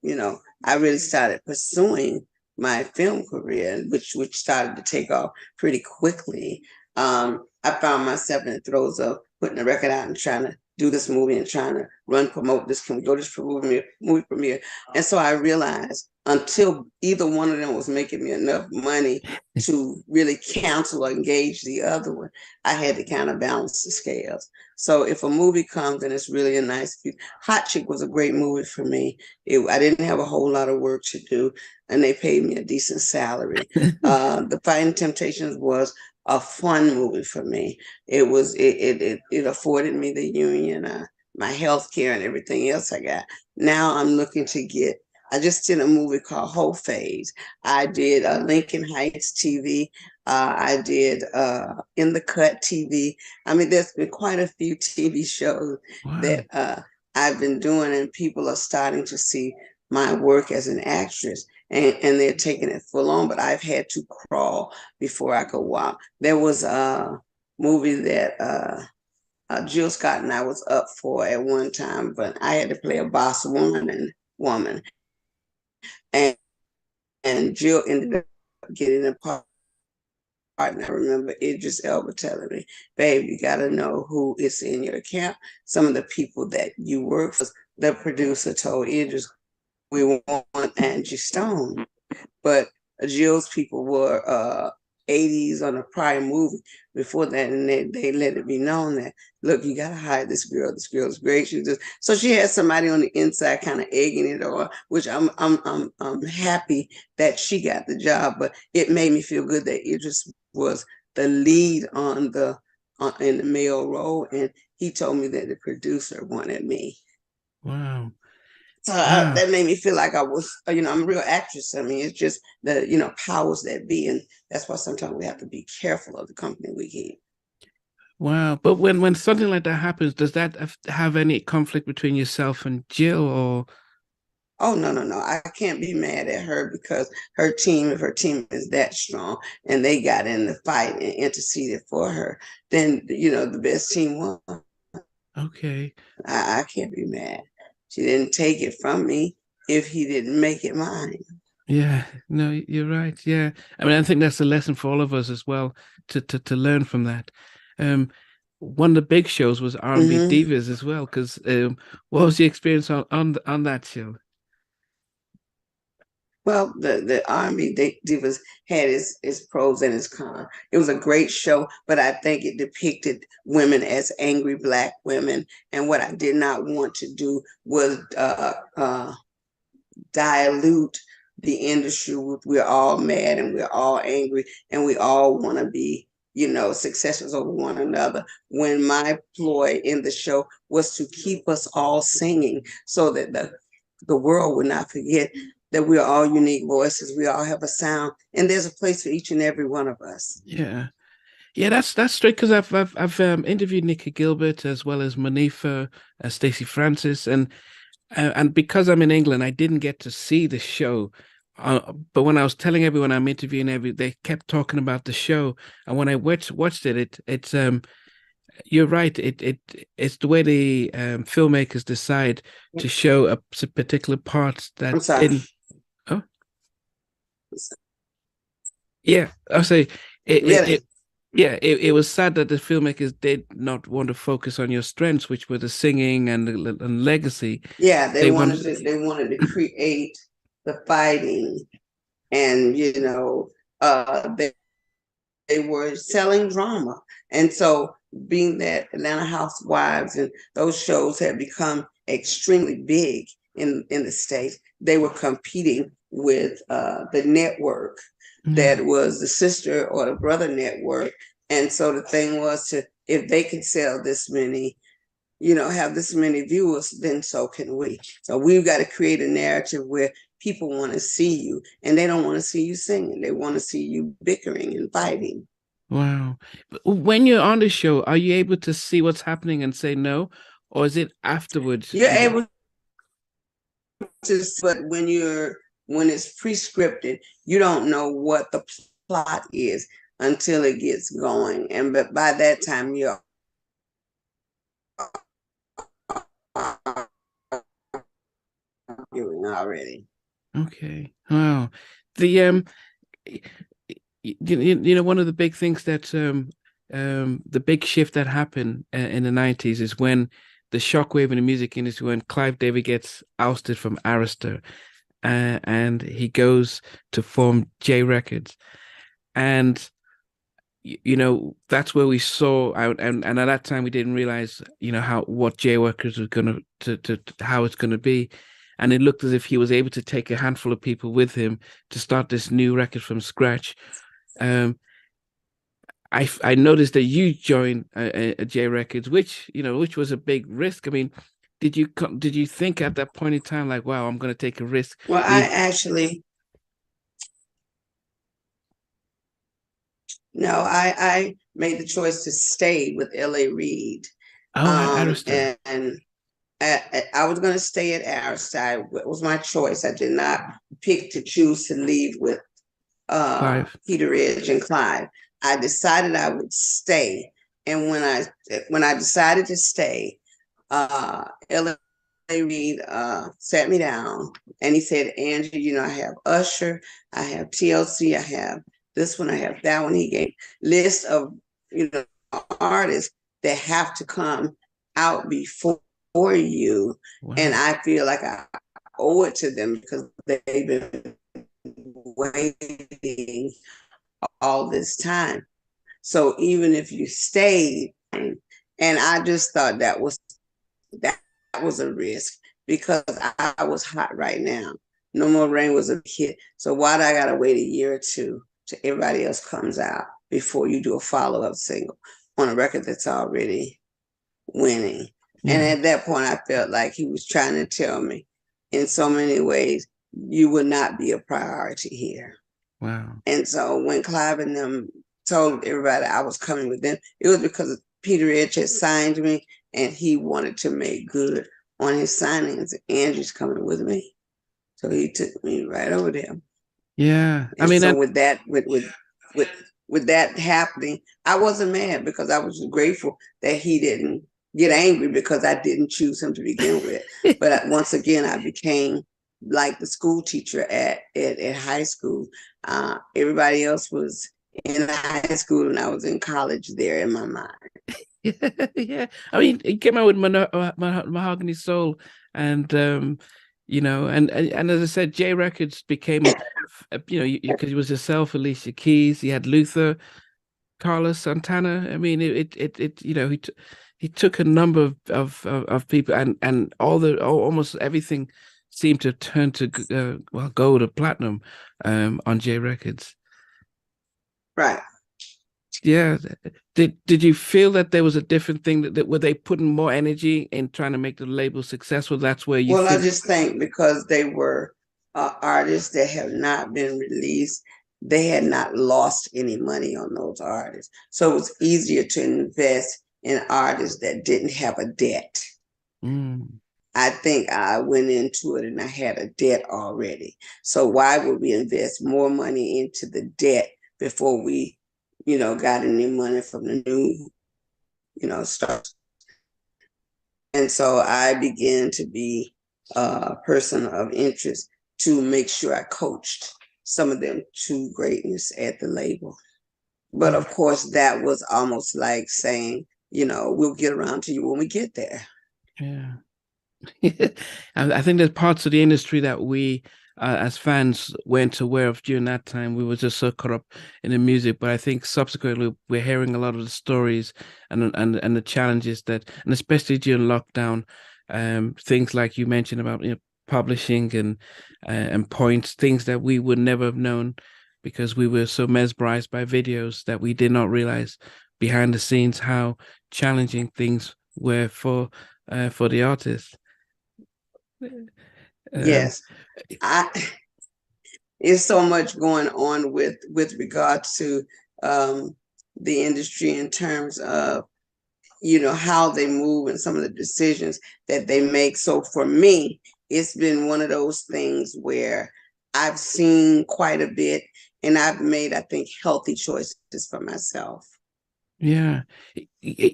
S2: I really started pursuing my film career, which started to take off pretty quickly. I found myself in the throes of putting a record out and trying to do this movie and trying to promote this, can we go to this movie premiere? And so I realized until either one of them was making me enough money to really cancel or engage the other one, I had to kind of balance the scales. So if a movie comes and it's really a nice piece, Hot Chick was a great movie for me. I didn't have a whole lot of work to do, and they paid me a decent salary. The Fighting Temptations was a fun movie for me. It afforded me the union, my health care, and everything else I got. Now I'm looking to get. I just did a movie called Whole Phase. I did Lincoln Heights TV. I did In the Cut TV. I mean, there's been quite a few TV shows that I've been doing, and people are starting to see my work as an actress, and they're taking it full on, but I've had to crawl before I could walk. There was a movie that Jill Scott and I was up for at one time, but I had to play a boss woman. And Jill ended up getting a part. And I remember Idris Elba telling me, babe, you got to know who is in your camp. Some of the people that you work for, the producer told Idris, we want Angie Stone. But Jill's people were 80s on a prior movie before that, and they let it be known that, look, you gotta hire this girl. This girl's great. So she had somebody on the inside kind of egging it on, which I'm happy that she got the job, but it made me feel good that Idris was the lead in the male role, and he told me that the producer wanted me.
S1: Wow.
S2: So that made me feel like I was, I'm a real actress. I mean, it's just the, powers that be. And that's why sometimes we have to be careful of the company we keep.
S1: Wow. But when something like that happens, does that have any conflict between yourself and Jill or?
S2: Oh, no, no, no. I can't be mad at her because if her team is that strong and they got in the fight and interceded for her, then, the best team won.
S1: Okay.
S2: I can't be mad. She didn't take it from me if he didn't make it mine.
S1: Yeah, no, you're right. Yeah. I mean, I think that's a lesson for all of us as well to learn from that. One of the big shows was R&B
S2: Mm-hmm.
S1: Divas as well, because what was the experience on that show?
S2: Well, the R&B Divas had its pros and its cons. It was a great show, but I think it depicted women as angry Black women. And what I did not want to do was dilute the industry. We're all mad and we're all angry and we all want to be, successors over one another. When my ploy in the show was to keep us all singing so that the world would not forget that we are all unique voices. We all have a sound, and there's a place for each and every one of us.
S1: Yeah. Yeah, that's straight because I've interviewed Nikki Gilbert as well as Manifa, Stacey Francis, and because I'm in England, I didn't get to see the show. But when I was telling everyone I'm interviewing, they kept talking about the show, and when I watched it's you're right. It's the way the filmmakers decide to show a particular part that
S2: I'm sorry.
S1: didn't. Oh, yeah. I'll say
S2: Really?
S1: it was sad that the filmmakers did not want to focus on your strengths, which were the singing and legacy.
S2: Yeah,
S1: They wanted,
S2: they wanted to create the fighting, and they were selling drama. And so, being that Atlanta Housewives and those shows had become extremely big in the States, they were competing with the network that was the sister or the brother network. And so the thing was if they could sell this many, have this many viewers, then so can we. So we've got to create a narrative where people want to see you and they don't want to see you singing. They want to see you bickering and fighting.
S1: Wow. When you're on the show, are you able to see what's happening and say no? Or is it afterwards?
S2: You're able to, but when it's pre-scripted, you don't know what the plot is until it gets going. And but by that time you're arguing already.
S1: Okay. Wow. The one of the big things that the big shift that happened in the 90s is when the shockwave in the music industry, when Clive Davis gets ousted from Arista, and he goes to form J Records, and that's where we saw and at that time we didn't realize how what J Records was gonna to how it's gonna be, and it looked as if he was able to take a handful of people with him to start this new record from scratch. I noticed that you joined a J Records, which was a big risk. I mean, did you think at that point in time like, wow, I'm going to take a risk?
S2: Well, I actually no, I made the choice to stay with L.A. Reid.
S1: Oh, Arista.
S2: And I was going to stay at Arista. It was my choice. I did not pick to choose to leave with
S1: Clive.
S2: Peter Edge and Clive. I decided I would stay, and when I decided to stay, L.A. Reid sat me down and he said, Angie, I have Usher, I have TLC, I have this one, I have that one. He gave list of artists that have to come out before you. Wow. And I feel like I owe it to them because they've been waiting all this time. So even if you stayed, and I just thought that was a risk because I was hot right now. No More Rain was a hit. So why do I gotta wait a year or two till everybody else comes out before you do a follow-up single on a record that's already winning?
S1: Yeah.
S2: And at that point, I felt like he was trying to tell me in so many ways, you would not be a priority here.
S1: Wow.
S2: And so when Clive and them told everybody I was coming with them, it was because Peter Edge had signed me and he wanted to make good on his signings. Angie's coming with me. So he took me right over there.
S1: Yeah.
S2: And I mean, so with that, with that happening, I wasn't mad because I was grateful that he didn't get angry because I didn't choose him to begin with. But once again, I became like the school teacher at high school. Everybody else was in high school and I was in college there in my mind.
S1: Yeah. I mean, he came out with Mahogany Soul and and as I said, J Records became because he was yourself, Alicia Keys, he had Luther, Carlos Santana. I mean, he took a number of people and almost everything seemed to turn to gold or platinum on J Records.
S2: Right.
S1: Yeah. Did you feel that there was a different thing that were they putting more energy in trying to make the label successful? That's where you
S2: I just think because they were artists that have not been released, they had not lost any money on those artists. So it was easier to invest in artists that didn't have a debt. I think I went into it and I had a debt already. So why would we invest more money into the debt before we, got any money from the new, start? And so I began to be a person of interest to make sure I coached some of them to greatness at the label. But of course, that was almost like saying, we'll get around to you when we get there.
S1: Yeah. I think there's parts of the industry that we, as fans, weren't aware of during that time. We were just so caught up in the music. But I think subsequently, we're hearing a lot of the stories and the challenges and especially during lockdown, things like you mentioned about publishing and points, things that we would never have known because we were so mesmerized by videos that we did not realize behind the scenes how challenging things were for the artist.
S2: Yes, there's so much going on with regards to the industry in terms of how they move and some of the decisions that they make. So for me, it's been one of those things where I've seen quite a bit and I've made, I think, healthy choices for myself.
S1: Yeah.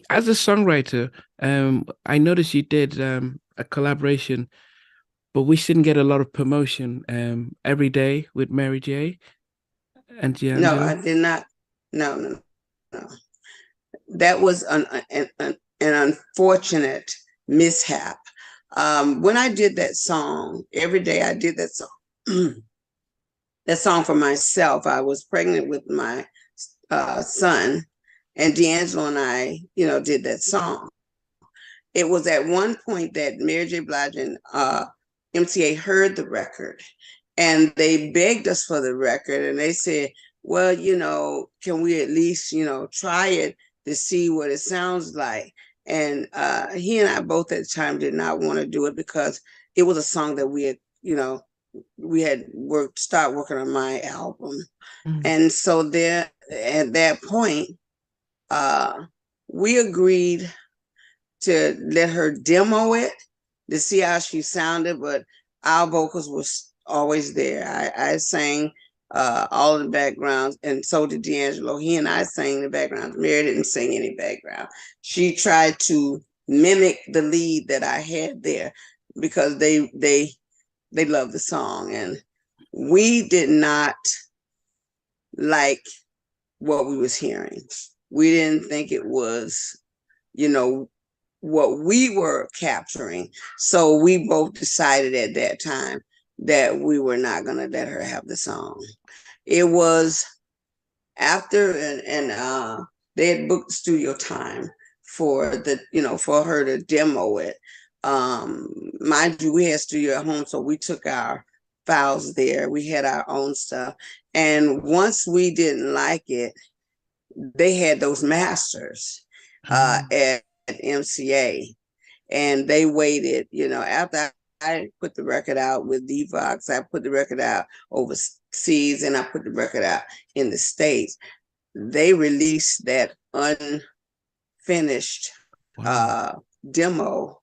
S1: As a songwriter, I noticed you did a collaboration, but we didn't get a lot of promotion. Every Day with Mary J. and D'Angelo.
S2: No, I did not. No. That was an unfortunate mishap. When I did that song, Every Day I did that song, that song for myself. I was pregnant with my son, and D'Angelo and I, did that song. It was at one point that Mary J. Blige and MTA heard the record, and they begged us for the record, and they said, well, can we at least, try it to see what it sounds like? And he and I both at the time did not want to do it because it was a song that we had, we had start working on my album. And so there at that point, we agreed to let her demo it to see how she sounded, but our vocals was always there. I sang all in the backgrounds, and so did D'Angelo. He and I sang in the background. Mary didn't sing any background. She tried to mimic the lead that I had there because they loved the song, and we did not like what we was hearing. We didn't think it was, what we were capturing. So we both decided at that time that we were not going to let her have the song. It was after and they had booked studio time for for her to demo it. Mind you, we had studio at home, so we took our files there. We had our own stuff. And once we didn't like it, they had those masters at MCA, and they waited, after I put the record out with Devox, I put the record out overseas, and I put the record out in the States. They released that unfinished demo.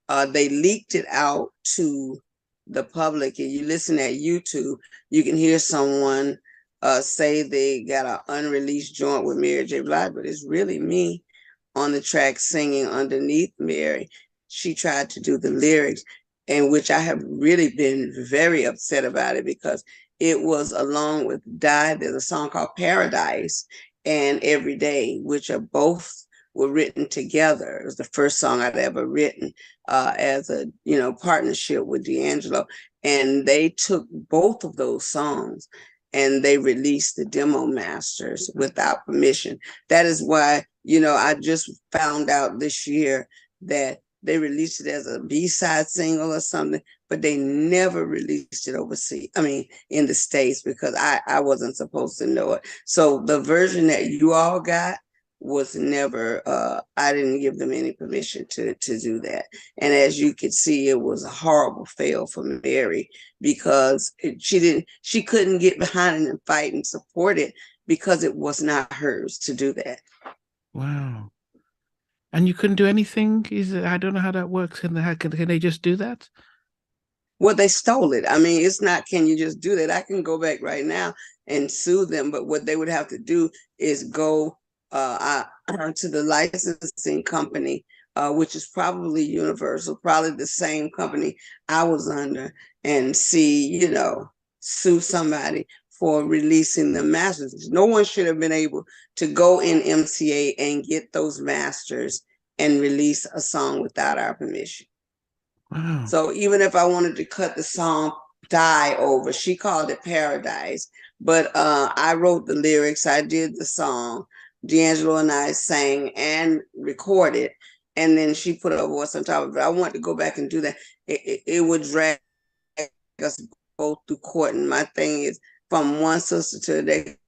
S2: They leaked it out to the public, and you listen at YouTube, you can hear someone say they got an unreleased joint with Mary J. Blige, but it's really me on the track singing underneath Mary. She tried to do the lyrics, in which I have really been very upset about it, because it was along with Die. There's a song called Paradise and Every Day, which are both were written together. It was the first song I'd ever written as a partnership with D'Angelo, and they took both of those songs and they released the demo masters without permission. That is why I just found out this year that they released it as a B-side single or something, but they never released it overseas. I mean, in the States, because I wasn't supposed to know it. So the version that you all got was never, I didn't give them any permission to do that. And as you could see, it was a horrible fail for Mary, because she couldn't get behind it and fight and support it, because it was not hers to do that.
S1: Wow. And you couldn't do anything? I don't know how that works. Can they just do that?
S2: Well, they stole it. I mean, it's not, can you just do that? I can go back right now and sue them, but what they would have to do is go to the licensing company, which is probably Universal, probably the same company I was under, and see, sue somebody for releasing the masters. No one should have been able to go in MCA and get those masters and release a song without our permission.
S1: Wow.
S2: So even if I wanted to cut the song Die over, she called it Paradise, but I wrote the lyrics, I did the song, D'Angelo and I sang and recorded, and then she put her voice on top of it. I wanted to go back and do that. It would drag us both through court, and my thing is, from one sister to the next,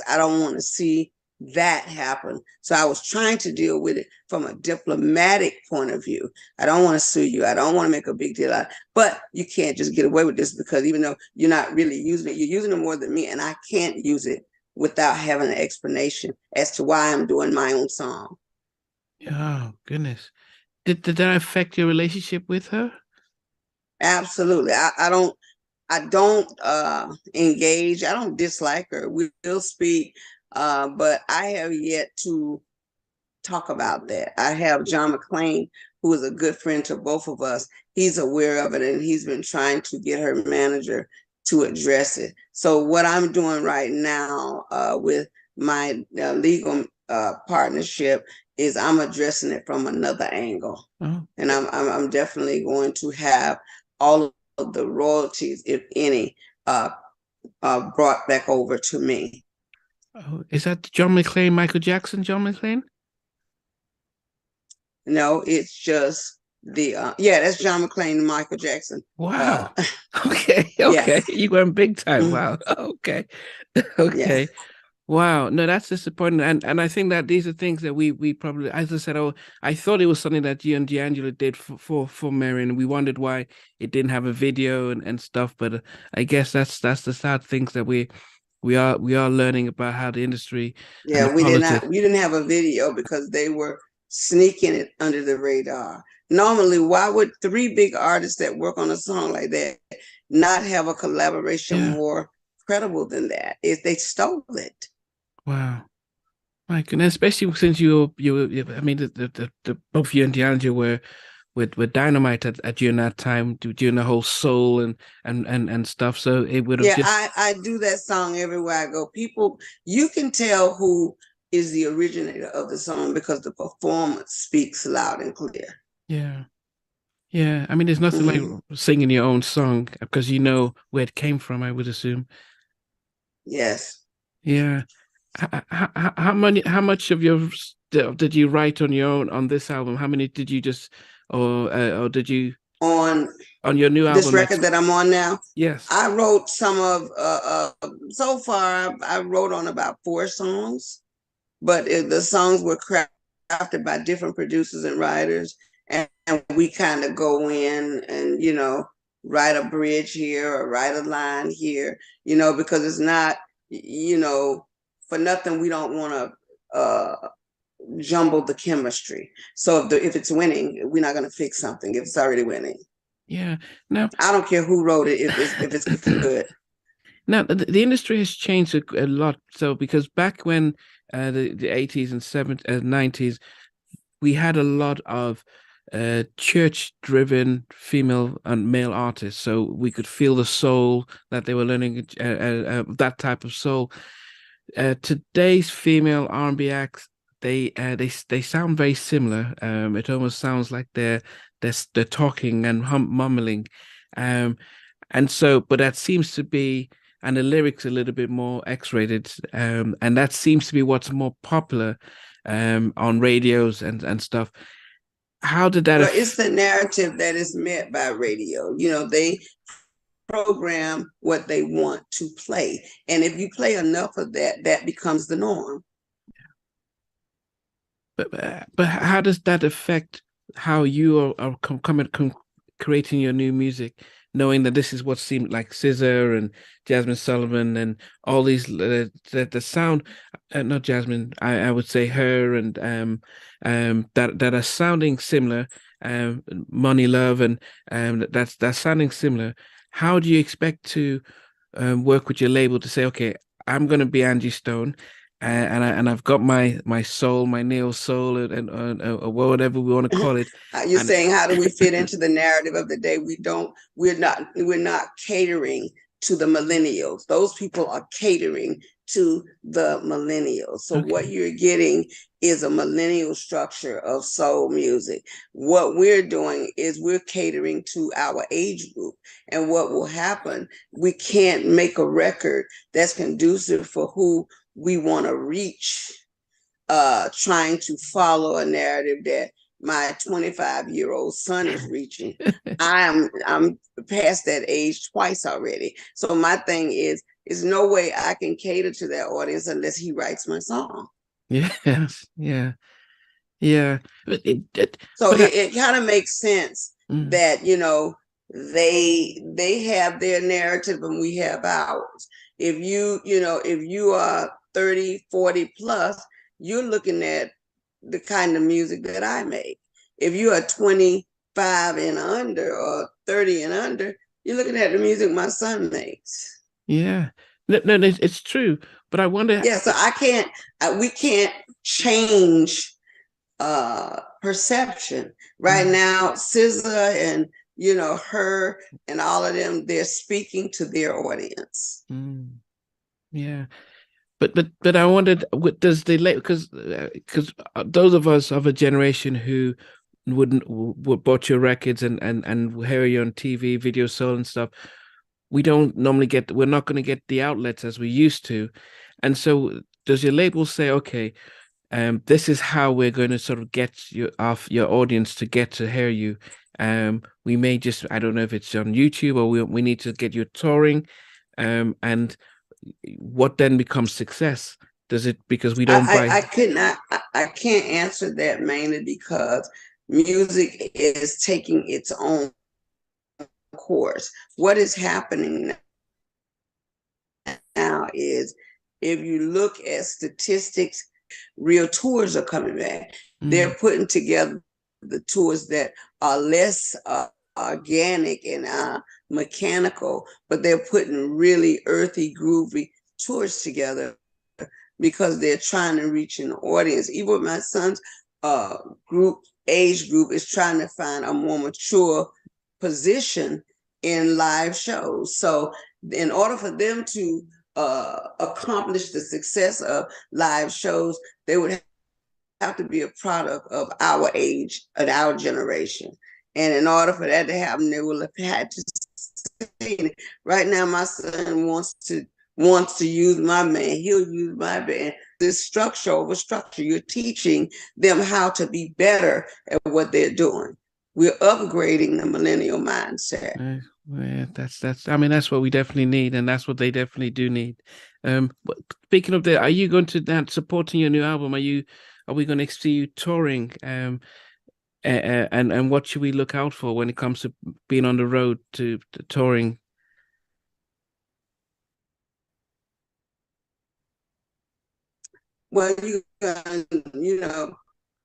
S2: I don't want to see that happen. So I was trying to deal with it from a diplomatic point of view. I don't want to sue you. I don't want to make a big deal out of it. But you can't just get away with this, because even though you're not really using it, you're using it more than me, and I can't use it without having an explanation as to why I'm doing my own song.
S1: Oh, goodness. Did that affect your relationship with her?
S2: Absolutely. I don't engage. I don't dislike her. We will speak, but I have yet to talk about that. I have John McClain, who is a good friend to both of us. He's aware of it, and he's been trying to get her manager to address it. So what I'm doing right now with my legal partnership is I'm addressing it from another angle.
S1: Oh.
S2: And I'm definitely going to have all of the royalties, if any, brought back over to me.
S1: Oh, is that John McClain, Michael Jackson, John McClain?
S2: No, it's just that's John McClain and Michael Jackson.
S1: Wow. Okay.
S2: Yeah.
S1: You went big time. Wow. Okay. Okay.
S2: Yeah.
S1: Wow. No, that's disappointing. And I think that these are things that we probably, as I said, I thought it was something that you and D'Angelo did for Mary, and we wondered why it didn't have a video and stuff. But I guess that's the sad things that we are learning about how the industry.
S2: Yeah, we didn't have a video because they were sneaking it under the radar. Normally, why would three big artists that work on a song like that not have a collaboration more credible than that? If they stole it.
S1: Wow. My goodness, especially since you I mean the both you and D'Angelo were with Dynamite at during that time, during the whole soul and stuff. So it would have
S2: I do that song everywhere I go. People, you can tell who is the originator of the song because the performance speaks loud and clear.
S1: Yeah. Yeah. I mean, there's nothing like singing your own song because you know where it came from, I would assume.
S2: Yes.
S1: Yeah. How much of your stuff did you write on your own on this album? How many did you just, or did you
S2: On
S1: on your new
S2: this
S1: album?
S2: record that I'm on now,
S1: Yes.
S2: I wrote some of, so far, I wrote on about 4 songs, but the songs were crafted by different producers and writers. And we kind of go in and, write a bridge here or write a line here, because it's not, for nothing, we don't want to jumble the chemistry. So if it's winning, we're not going to fix something if it's already winning.
S1: Yeah. Now,
S2: I don't care who wrote it if it's good.
S1: now the industry has changed a lot. So because back when the 80s and 70s, 90s, we had a lot of church-driven female and male artists. So we could feel the soul that they were learning, that type of soul. Today's female R&B acts, they sound very similar. It almost sounds like they're talking and mumbling, um, and so, but that seems to be, and the lyrics a little bit more X-rated, and that seems to be what's more popular, on radios and stuff. How did that?
S2: Well, it's the narrative that is met by radio. They program what they want to play, and if you play enough of that, that becomes the norm.
S1: But how does that affect how you are creating your new music, knowing that this is what seemed like Scissor and Jasmine Sullivan and all these the sound, not Jasmine, I would say her and that are sounding similar, Money Love and that's sounding similar. How do you expect to work with your label to say, okay, I'm going to be Angie Stone, and I've got my soul, my neo soul, and whatever we want to call it.
S2: You're
S1: And
S2: saying, how do we fit into the narrative of the day? We're not catering to the millennials. Those people are catering to the millennials. So
S1: okay.
S2: what you're getting is a millennial structure of soul music. What we're doing is we're catering to our age group. And what will happen, we can't make a record that's conducive for who we want to reach, trying to follow a narrative that my 25-year-old son is reaching. I'm past that age twice already. So my thing is no way I can cater to that audience unless he writes my song.
S1: Yes, yeah, yeah.
S2: So
S1: But
S2: it kind of makes sense
S1: mm,
S2: that, they have their narrative and we have ours. If you are 30, 40 plus, you're looking at the kind of music that I make. If you are 25 and under or 30 and under, you're looking at the music my son makes.
S1: yeah, no, it's true. But I wonder.
S2: Yeah, so we can't change perception. Right
S1: Mm,
S2: now, SZA and her and all of them, they're speaking to their audience.
S1: mm, yeah. But I wondered, what does the late, because those of us of a generation who wouldn't would bought your records and hear you on TV, Video Soul and stuff, we don't normally get, we're not going to get the outlets as we used to, and so does your label say, okay, this is how we're going to sort of get you off your audience to get to hear you. We may just, I don't know if it's on YouTube or we need to get you touring, and what then becomes success? Does it, because we don't buy?
S2: I could not, I can't answer that, mainly because music is taking its own course. What is happening now is, if you look at statistics, real tours are coming back. They're putting together the tours that are less organic and mechanical, but they're putting really earthy, groovy tours together because they're trying to reach an audience. Even my son's age group is trying to find a more mature position in live shows. So in order for them to accomplish the success of live shows, they would have to be a product of our age and our generation. And in order for that to happen, they will have had to say it. Right now, my son wants to use my man. He'll use my band this structure over structure. You're teaching them how to be better at what they're doing. We're upgrading the millennial mindset.
S1: Yeah, that's. I mean, that's what we definitely need, and that's what they definitely do need. But speaking of that, are you going to that supporting your new album? Are we going to see you touring? And what should we look out for when it comes to being on the road to touring?
S2: Well, you know,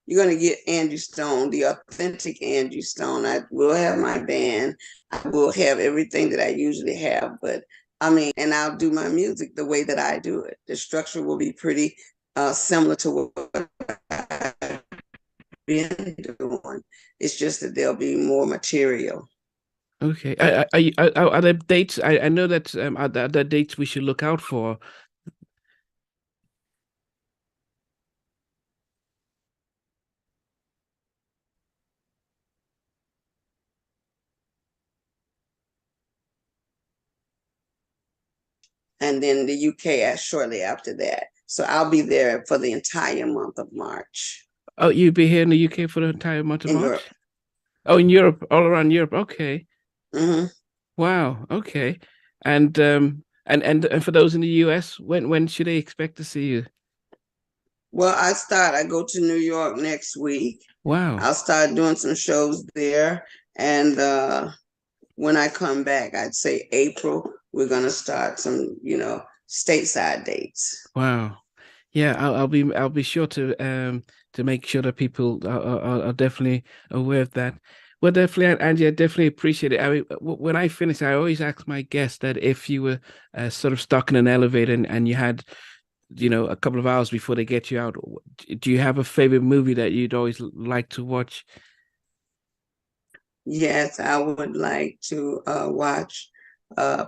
S2: you're gonna get Angie Stone, the authentic Angie Stone. I will have my band. I will have everything that I usually have, but I mean, and I'll do my music the way that I do it. The structure will be pretty similar to what I've been doing. It's just that there'll be more material.
S1: Okay. Are there dates? I know that are there dates we should look out for?
S2: And then the UK shortly after that. So I'll be there for the entire month of March
S1: Oh, you'll be here in the UK for the entire month of
S2: in Europe.
S1: March? Oh, in Europe, all around Europe. Okay.
S2: Mm-hmm.
S1: Wow. Okay. And for those in the US, when should they expect to see you?
S2: Well, I go to New York next week.
S1: Wow.
S2: I'll start doing some shows there. And when I come back, I'd say April, we're gonna start some, stateside dates.
S1: Wow. Yeah, I'll be sure to make sure that people are definitely aware of that. Well, definitely, Angie, I definitely appreciate it. I mean, when I finish, I always ask my guests that if you were sort of stuck in an elevator and you had, a couple of hours before they get you out, do you have a favorite movie that you'd always like to watch?
S2: Yes, I would like to watch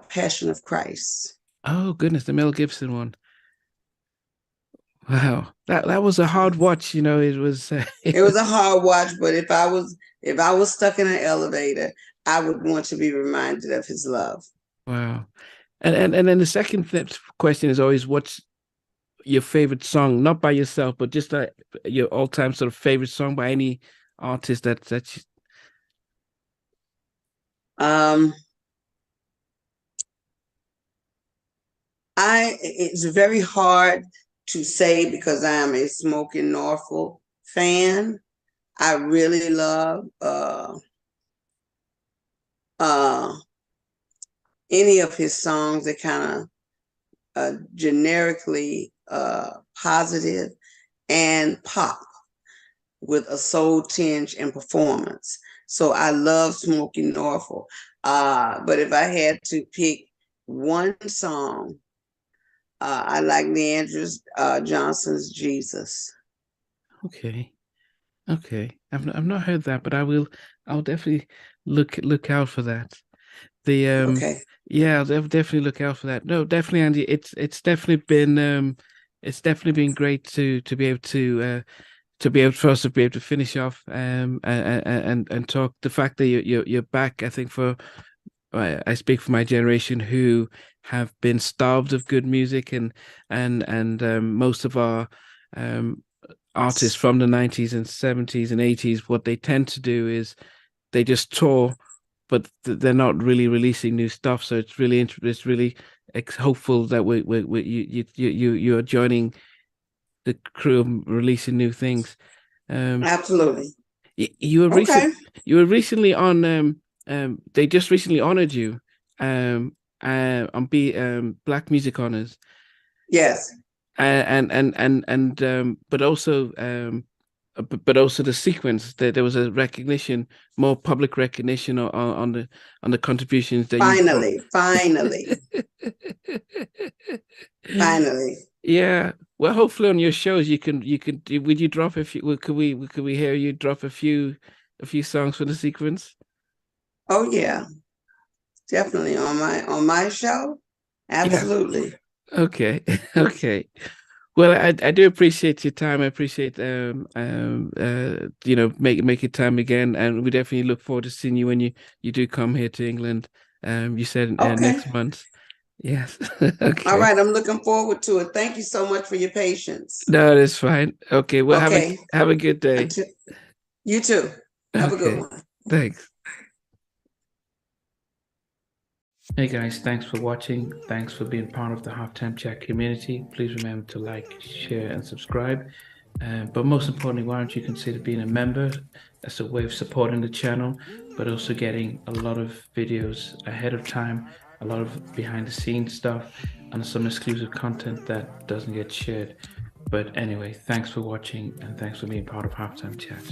S2: Passion of Christ.
S1: Oh goodness, the Mel Gibson one. Wow, that was a hard watch. It was.
S2: It was a hard watch, but if I was stuck in an elevator, I would want to be reminded of his love.
S1: Wow, and then the second question is always, what's your favorite song? Not by yourself, but just your all time sort of favorite song by any artist that's.
S2: Um, it's very hard to say because I am a Smoking Norfolk fan. I really love uh, any of his songs that kind of generically positive and pop with a soul tinge and performance. So I love Smoking Norfolk. But if I had to pick one song, I like Leandra Johnson's Jesus.
S1: Okay, okay. I've not heard that, but I'll definitely look out for that. The
S2: Okay.
S1: Yeah, I'll definitely look out for that. No, definitely, Andy. It's definitely been great to be able to be able for us to be able to finish off and talk. The fact that you're back, I think I speak for my generation who have been starved of good music, and most of our um artists from the 90s and 70s and 80s, what they tend to do is they just tour, but they're not really releasing new stuff. So it's really hopeful that you're joining the crew of releasing new things.
S2: Absolutely.
S1: You were
S2: Okay.
S1: recently on they just recently honored you on Black Music Honors,
S2: Yes.
S1: but also the sequence that there was a recognition, more public recognition on the contributions that you brought.
S2: Finally. Finally.
S1: Yeah. Well, hopefully on your shows would you drop a few could we hear you drop a few songs for the sequence?
S2: Oh yeah. Definitely on my show.
S1: Yeah.
S2: Absolutely.
S1: Okay. Okay. Well, I do appreciate your time. I appreciate making time again, and we definitely look forward to seeing you when you do come here to England. You said
S2: Okay.
S1: next month. Yes.
S2: All
S1: Okay.
S2: right, I'm looking forward to it. Thank you so much for your patience.
S1: No, that's fine. Okay. Well,
S2: Okay,
S1: have a good day.
S2: until you too. Have a good
S1: Okay.
S2: one.
S1: Thanks. Hey guys, thanks for watching. Thanks for being part of the Halftime Chat community. Please remember to like, share, and subscribe. But most importantly, why don't you consider being a member? That's a way of supporting the channel, but also getting a lot of videos ahead of time, a lot of behind the scenes stuff, and some exclusive content that doesn't get shared. But anyway, thanks for watching and thanks for being part of Halftime Chat.